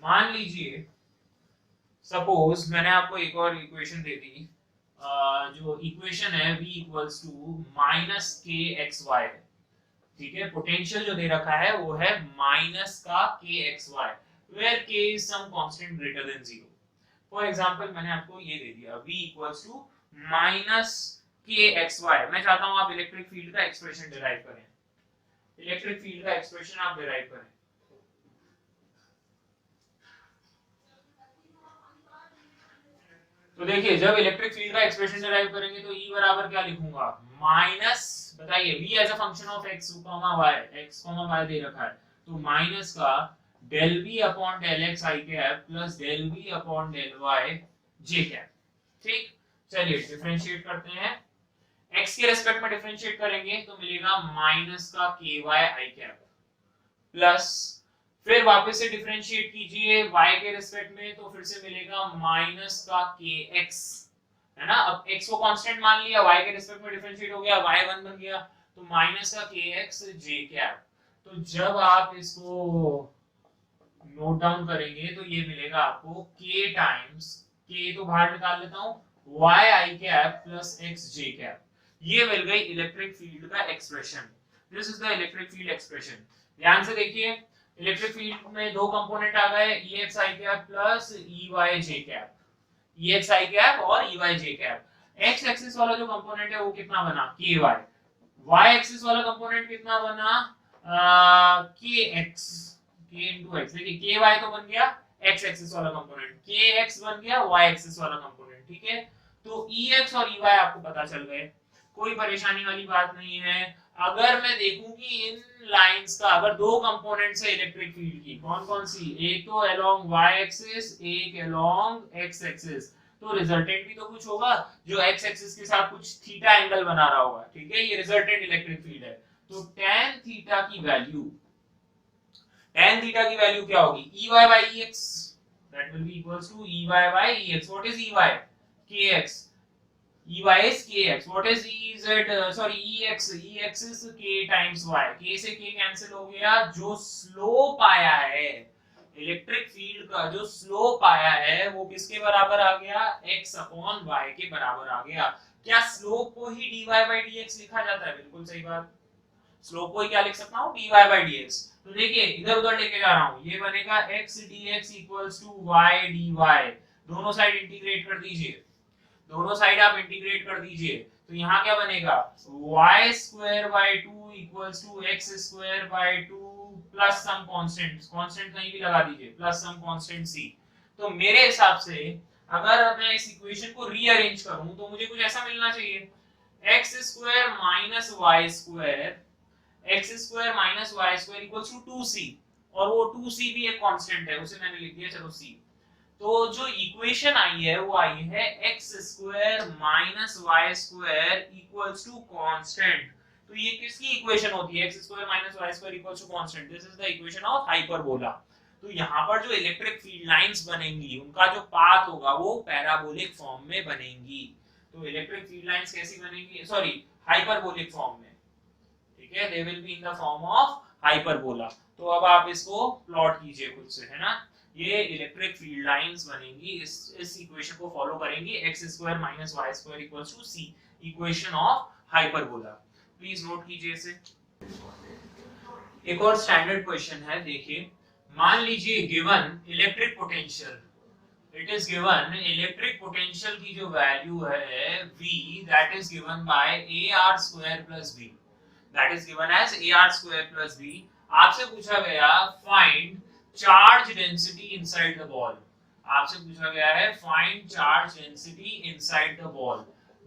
मान लीजिए सपोज मैंने आपको एक और इक्वेशन दे दी, जो इक्वेशन है v equals to minus K X Y, ठीक है, पोटेंशियल जो दे रखा है वो है माइनस का K X Y, where k is some constant greater than 0। For example मैंने आपको ये दे दिया v equals to minus K X Y, मैं चाहता हूं आप इलेक्ट्रिक फील्ड का एक्सप्रेशन डिराइव करें, इलेक्ट्रिक फील्ड का एक्सप्रेशन आप डिराइव करें। तो देखिए जब इलेक्ट्रिक फील्ड का एक्सप्रेशन डिराइव करेंगे तो E बराबर क्या लिखूंगा, माइनस, बताइए V as a function of x, y दे रखा है, तो माइनस का del v upon del x i cap plus del v upon del y j cap. ठीक, चलिए डिफरेंशिएट करते हैं, x के रेस्पेक्ट में डिफरेंशिएट करेंगे तो मिलेगा माइनस का ky i कैप प्लस फिर वापस से डिफरेंशिएट कीजिए y के रेस्पेक्ट में तो फिर से मिलेगा माइनस का kx, है ना। अब x को कांस्टेंट मान लिया, y के रिस्पेक्ट में डिफरेंशिएट हो गया, y1 बन गया, तो माइनस का kx j कैप। तो जब आप इसको नोट डाउन करेंगे तो ये मिलेगा आपको k टाइम्स k तो बाहर निकाल लेता हूं y i cap plus x j cap. ये मिल गई इलेक्ट्रिक फील्ड का expression. This is the electric field expression. ध्यान से देखिए, इलेक्ट्रिक फील्ड में दो कंपोनेंट आ गए, ex i cap plus ey j cap, ex i cap और ey j cap. x axis वाला जो कंपोनेंट है वो कितना बना ky, y एक्सिस वाला कंपोनेंट कितना बना kx, k into x। देखिए ky तो बन गया x एक्सिस वाला कंपोनेंट, kx बन गया y एक्सिस वाला कंपोनेंट, ठीक है। तो ex और ey आपको पता चल गए, कोई परेशानी वाली बात नहीं है। अगर मैं देखूं कि इन लाइंस का अगर दो कंपोनेंट्स है इलेक्ट्रिक फील्ड की, कौन कौन सी, एक तो अलोंग y एक्सिस, एक अलोंग x एक्सिस, तो रिजल्टेंट भी तो कुछ होगा जो x एक्सिस के साथ कुछ थीटा एंगल बना रहा होगा, ठीक है। ये रिजल्टेंट इलेक्ट्रिक फील्ड है। तो tan थीटा की वैल्यू क्या होगी, ey by ex, that will be equals to ey by ex। what is ey, kx, ey is kx, what is ez, ex is k times y, k से k cancel हो गया। जो slope आया है electric field का, जो slope आया है वो किसके बराबर आ गया, x अपॉन y के बराबर आ गया। क्या स्लोप को ही dy by dx लिखा जाता है, बिल्कुल सही बात, स्लोप को ही क्या लिख सकता हूं, dy by dx। तो देखिए इधर उधर लेके जा रहा हूं, ये बनेगा x dx equals to y dy, दोनों साइड इंटीग्रेट कर दीजिए, दोनों साइड आप इंटीग्रेट कर दीजिए, तो यहाँ क्या बनेगा y square by 2 equals to x square by 2 plus some constant, constant कहीं भी लगा दीजिए, प्लस सम कांस्टेंट c। तो मेरे हिसाब से अगर मैं इस इक्वेशन को रीअरेंज करूं तो मुझे कुछ ऐसा मिलना चाहिए, x square minus y square, x square minus y square equals to 2c, और वो 2c भी एक कांस्टेंट है, उसे मैंने लिख दिया, चलो c। तो जो इक्वेशन आई है वो आई है x square minus y square equals to constant. तो ये किसकी इक्वेशन होती है, x square minus y square equals to constant, this is the equation of hyperbola. तो यहाँ पर जो इलेक्ट्रिक फील्ड लाइंस बनेंगी उनका जो पाथ होगा वो पैराबोलिक फॉर्म में बनेंगी। तो इलेक्ट्रिक फील्ड लाइंस कैसी बनेंगी, सॉरी हाइपरबोलिक फॉर्म में, ठीक है, they will be in the form of hyperbola. तो अब आप इसको प्लॉट कीजिए खुद से, है ना। ये इलेक्ट्रिक फील्ड लाइंस बनेंगी, इस इक्वेशन को फॉलो करेंगी, x square minus y square equals to c, equation of hyperbola. Please note कीजिए इसे। एक और स्टैंडर्ड क्वेश्चन है, देखिए मान लीजिए given electric potential, it is given electric potential की जो वैल्यू है v, that is given by ar square plus b, that is given as ar square plus b। आपसे पूछा गया find charge density inside the ball, आपसे पूछा गया है find charge density inside the ball,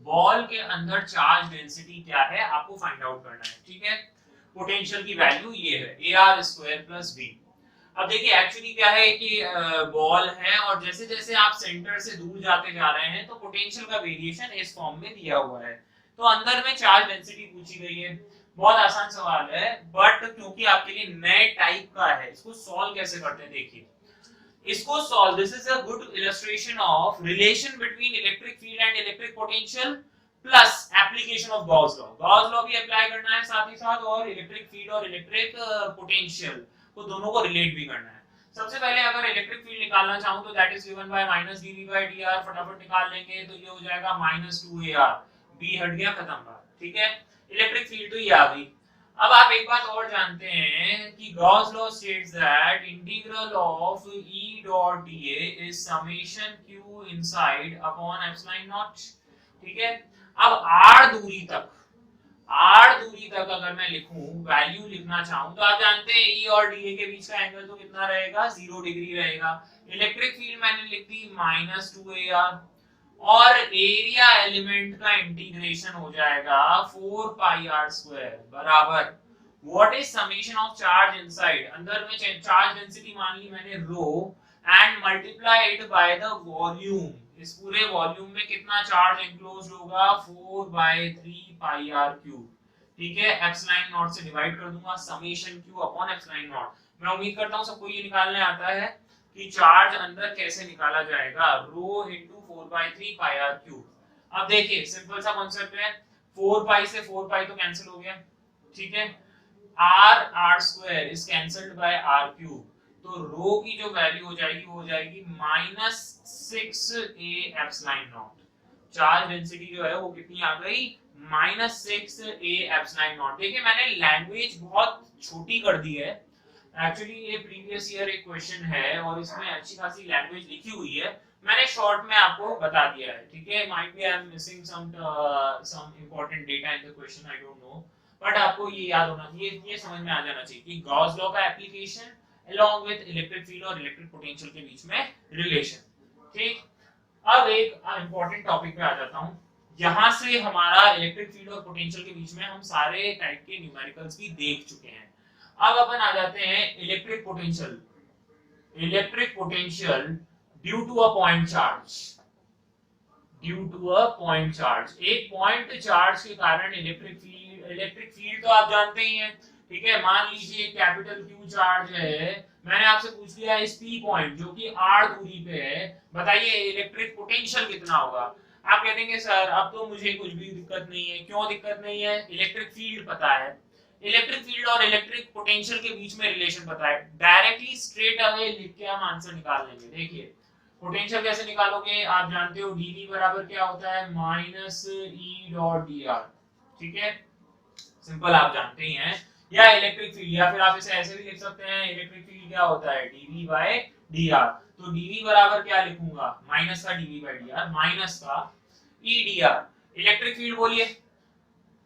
ball के अंदर चार्ज डेंसिटी क्या है आपको फाइंड आउट करना है, ठीक है। पोटेंशियल की वैल्यू ये है ar स्क्वायर प्लस b। अब देखिए एक्चुअली क्या है कि बॉल है और जैसे जैसे आप सेंटर से दूर जाते जा रहे हैं तो पोटेंशियल का वेरिएशन इस फॉर्म में दिया हुआ है। तो अंदर में चार्ज डेंसिटी पूछी गई है, बहुत आसान सवाल है, बट क्योंकि आपके लिए नए टाइप का है, इसको सॉल्व कैसे करते हैं देखिए। इसको solve, this is a good illustration of relation between electric field and electric potential plus application of Gauss law. Gauss law भी अप्लाई करना है साथ ही साथ, और इलेक्ट्रिक फील्ड और इलेक्ट्रिक पोटेंशियल को दोनों को रिलेट भी करना है। सबसे पहले अगर इलेक्ट्रिक फील्ड निकालना चाहूं तो that is given bye minus dv by dr, फटाफट निकाल लेंगे तो ये हो जाएगा माइनस 2ar, b हट गया, खत्म बात, ठीक है। इलेक्ट्रिक फील्ड तो ये आ गई। अब आप एक बात और जानते हैं कि Gauss law states that integral of E dot dA is summation q inside upon epsilon not, ठीक है। अब r दूरी तक अगर मैं लिखूं, वैल्यू लिखना चाहूं, तो आप जानते हैं E और dA के बीच का एंगल तो कितना रहेगा, 0 डिग्री रहेगा। इलेक्ट्रिक फील्ड मैंने लिख दी माइनस 2ar, और एरिया एलिमेंट का इंटीग्रेशन हो जाएगा 4 पाई r स्क्वायर बराबर what is summation of charge inside, अंदर में चार्ज डेंसिटी मान ली मैंने rho, and multiplied by the volume इस पूरे वॉल्यूम में कितना चार्ज एनक्लोज होगा 4/3 पाई आर क्यूब। ठीक है, एप्सिलॉन नॉट से डिवाइड कर दूंगा summation Q upon epsilon not. मैं उम्मीद करता हूं सबको ये निकालने आता है कि चार्ज अंदर कैसे निकाला जाएगा, रो इनटू 4/3 पाई आर क्यूब। अब देखिए सिंपल सा कांसेप्ट है, 4 पाई से 4 पाई तो कैंसिल हो गया, ठीक है, r square is cancelled by r cube, तो रो की जो वैल्यू हो जाएगी वो हो जाएगी -6a epsilon not. Charge density जो है वो कितनी आ गई, -6a एप्सिलॉन नॉट। देखिए मैंने लैंग्वेज बहुत छोटी कर दी है, एक्चुअली ये प्रीवियस ईयर एक क्वेश्चन है और इसमें अच्छी खासी लैंग्वेज लिखी हुई है, मैंने शॉर्ट में आपको बता दिया है। ठीक है, might be I am missing some important data in the question, I don't know, but आपको ये याद होना चाहिए, ये समझ में आ जाना चाहिए कि गॉस लॉ का application along with electric field और इलेक्ट्रिक पोटेंशियल के बीच में रिलेशन। ठीक, अब एक इंपॉर्टेंट टॉपिक पे आ जाता हूं। यहां से हमारा इलेक्ट्रिक फील्ड और पोटेंशियल के बीच में हम सारे टाइप के न्यूमेरिकल्स भी देख चुके हैं। अब अपन आ जाते हैं electric potential. Electric potential due to a point charge, due to a point charge, एक पॉइंट चार्ज के कारण इलेक्ट्रिक फील्ड तो आप जानते ही हैं। ठीक है, मान लीजिए कैपिटल Q चार्ज है, मैंने आपसे पूछ लिया इस P पॉइंट जो कि r दूरी पे है, बताइए इलेक्ट्रिक पोटेंशियल कितना होगा। आप कह देंगे सर अब तो मुझे कुछ भी दिक्कत नहीं है, क्यों दिक्कत नहीं है, इलेक्ट्रिक फील्ड पता है, इलेक्ट्रिक फील्ड और इलेक्ट्रिक पोटेंशियल के बीच में रिलेशन पता है, डायरेक्टली स्ट्रेट अवे लिख के हम आंसर निकाल लेंगे। देखिए पोटेंशियल कैसे निकालोगे, आप जानते हो dV बराबर क्या होता है, -E.dr। ठीक है, सिंपल आप जानते ही हैं। या इलेक्ट्रिक फील्ड, या फिर आप इसे ऐसे भी लिख सकते हैं, इलेक्ट्रिक फील्ड क्या होता है dV/dr, तो dV बराबर क्या लिखूंगा, माइनस का dV/dr माइनस का E/dr। इलेक्ट्रिक फील्ड बोलिए,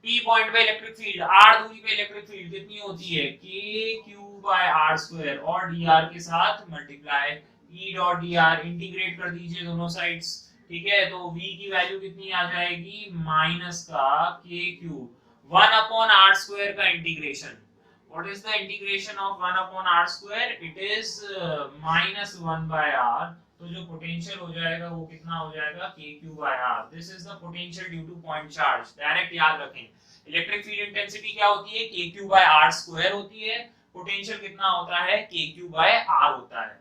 P पॉइंट पे इलेक्ट्रिक फील्ड, r दूरी पे इलेक्ट्रिक फील्ड कितनी होती है, kq/r² और dr के साथ मल्टीप्लाई, E.dr इंटीग्रेट कर दीजिए दोनों साइड्स। ठीक है, तो v की वैल्यू कितनी आ जाएगी, माइनस का kq 1/r² का integration. What is the integration of 1/r²? It is -1/r, तो जो पोटेंशियल हो जाएगा वो कितना हो जाएगा, kq/r। This is the potential due to point charge। Direct याद रखें, इलेक्ट्रिक फील्ड इंटेंसिटी क्या होती है, kq/r² होती है, पोटेंशियल कितना होता है, kq/r होता है।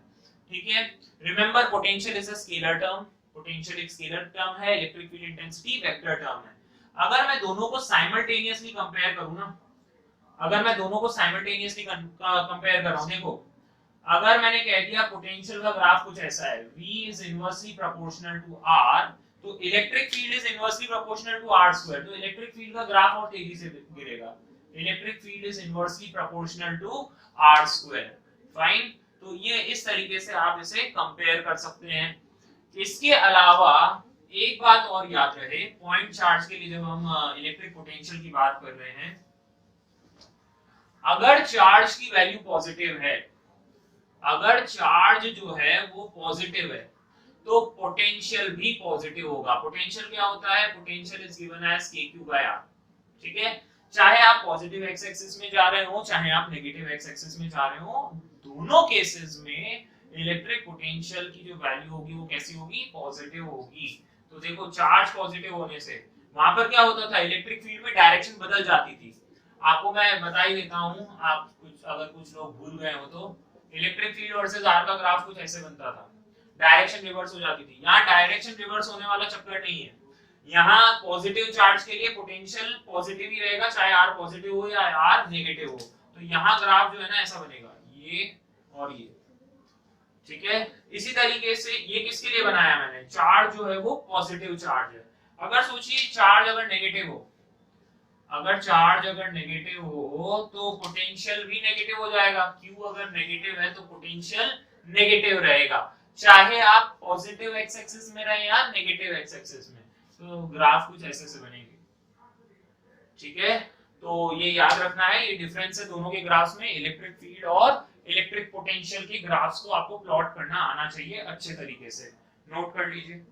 ठीक है, remember potential is a scalar term, potential एक स्केलर टर्म है, electric field intensity vector term है। अगर मैं दोनों को साइमल्टेनियसली कंपेयर करूं ना, अगर मैं दोनों को साइमल्टेनियसली कंपेयर कर रहा हूं, देखो अगर मैंने कह दिया पोटेंशियल का ग्राफ कुछ ऐसा है, V is inversely proportional to R, तो electric field is inversely proportional to R², तो इलेक्ट्रिक फील्ड का ग्राफ और तेजी से गिरेगा। Electric field is inversely proportional to R²। Fine, तो ये इस तरीके से आप इसे कंपेयर कर सकते हैं। इसके अलावा एक बात और याद रहे, पॉइंट चार्ज के लिए जब हम इलेक्ट्रिक पोटेंशियल की बात कर रहे हैं, अगर चार्ज की वैल्यू पॉजिटिव है, अगर चार्ज जो है वो पॉजिटिव है, तो पोटेंशियल भी पॉजिटिव होगा। पोटेंशियल क्या होता है, potential is given as kq/r। ठीक है, चाहे आप पॉजिटिव एक्स एक्सिस में जा रहे हो, चाहे आप नेगेटिव एक्स एक्सिस में जा रहे हो, दोनों केसेस में इलेक्ट्रिक पोटेंशियल की जो वैल्यू होगी वो कैसी होगी, पॉजिटिव होगी। तो देखो चार्ज पॉजिटिव होने से वहां पर क्या होता था, इलेक्ट्रिक फील्ड में डायरेक्शन बदल जाती थी। आपको मैं बता ही देता हूं, आप कुछ अगर कुछ लोग भूल गए हो तो, इलेक्ट्रिक फील्ड वर्सेस आर का ग्राफ कुछ ऐसे बनता था, डायरेक्शन रिवर्स हो जाती थी। यहाँ डायरेक्शन रिवर्स होने वाला चक्कर नहीं है, यहाँ पॉजिटिव चार्ज के लिए पोटेंशियल पॉजिटिव ही रहेगा, चाहे आर पॉजिटिव हो या आर नेगेटिव हो। तो यहाँ ग्राफ जो है ना ऐसा बनेगा, ये और ये। ठीक है, इसी तरीके से ये किसके लिए बनाया मैंने, चार्ज जो है वो पॉजिटिव चार्ज है। अगर सोचिए चार्ज अगर नेगेटिव हो, अगर चार्ज अगर नेगेटिव हो तो पोटेंशियल भी नेगेटिव हो जाएगा। Q अगर नेगेटिव है तो पोटेंशियल नेगेटिव रहेगा, चाहे आप पॉजिटिव एक्स एक्सिस में रहे या नेगेटिव एक्स एक्सिस में। तो ग्राफ कुछ ऐसे से बनेंगे। ठीक है, तो ये याद रखना है, ये डिफरेंस है दोनों के ग्राफ्स में, इलेक्ट्रिक फील्ड और इलेक्ट्रिक पोटेंशियल के ग्राफ्स को आपको प्लॉट करना आना चाहिए अच्छे तरीके से, नोट कर लीजिए।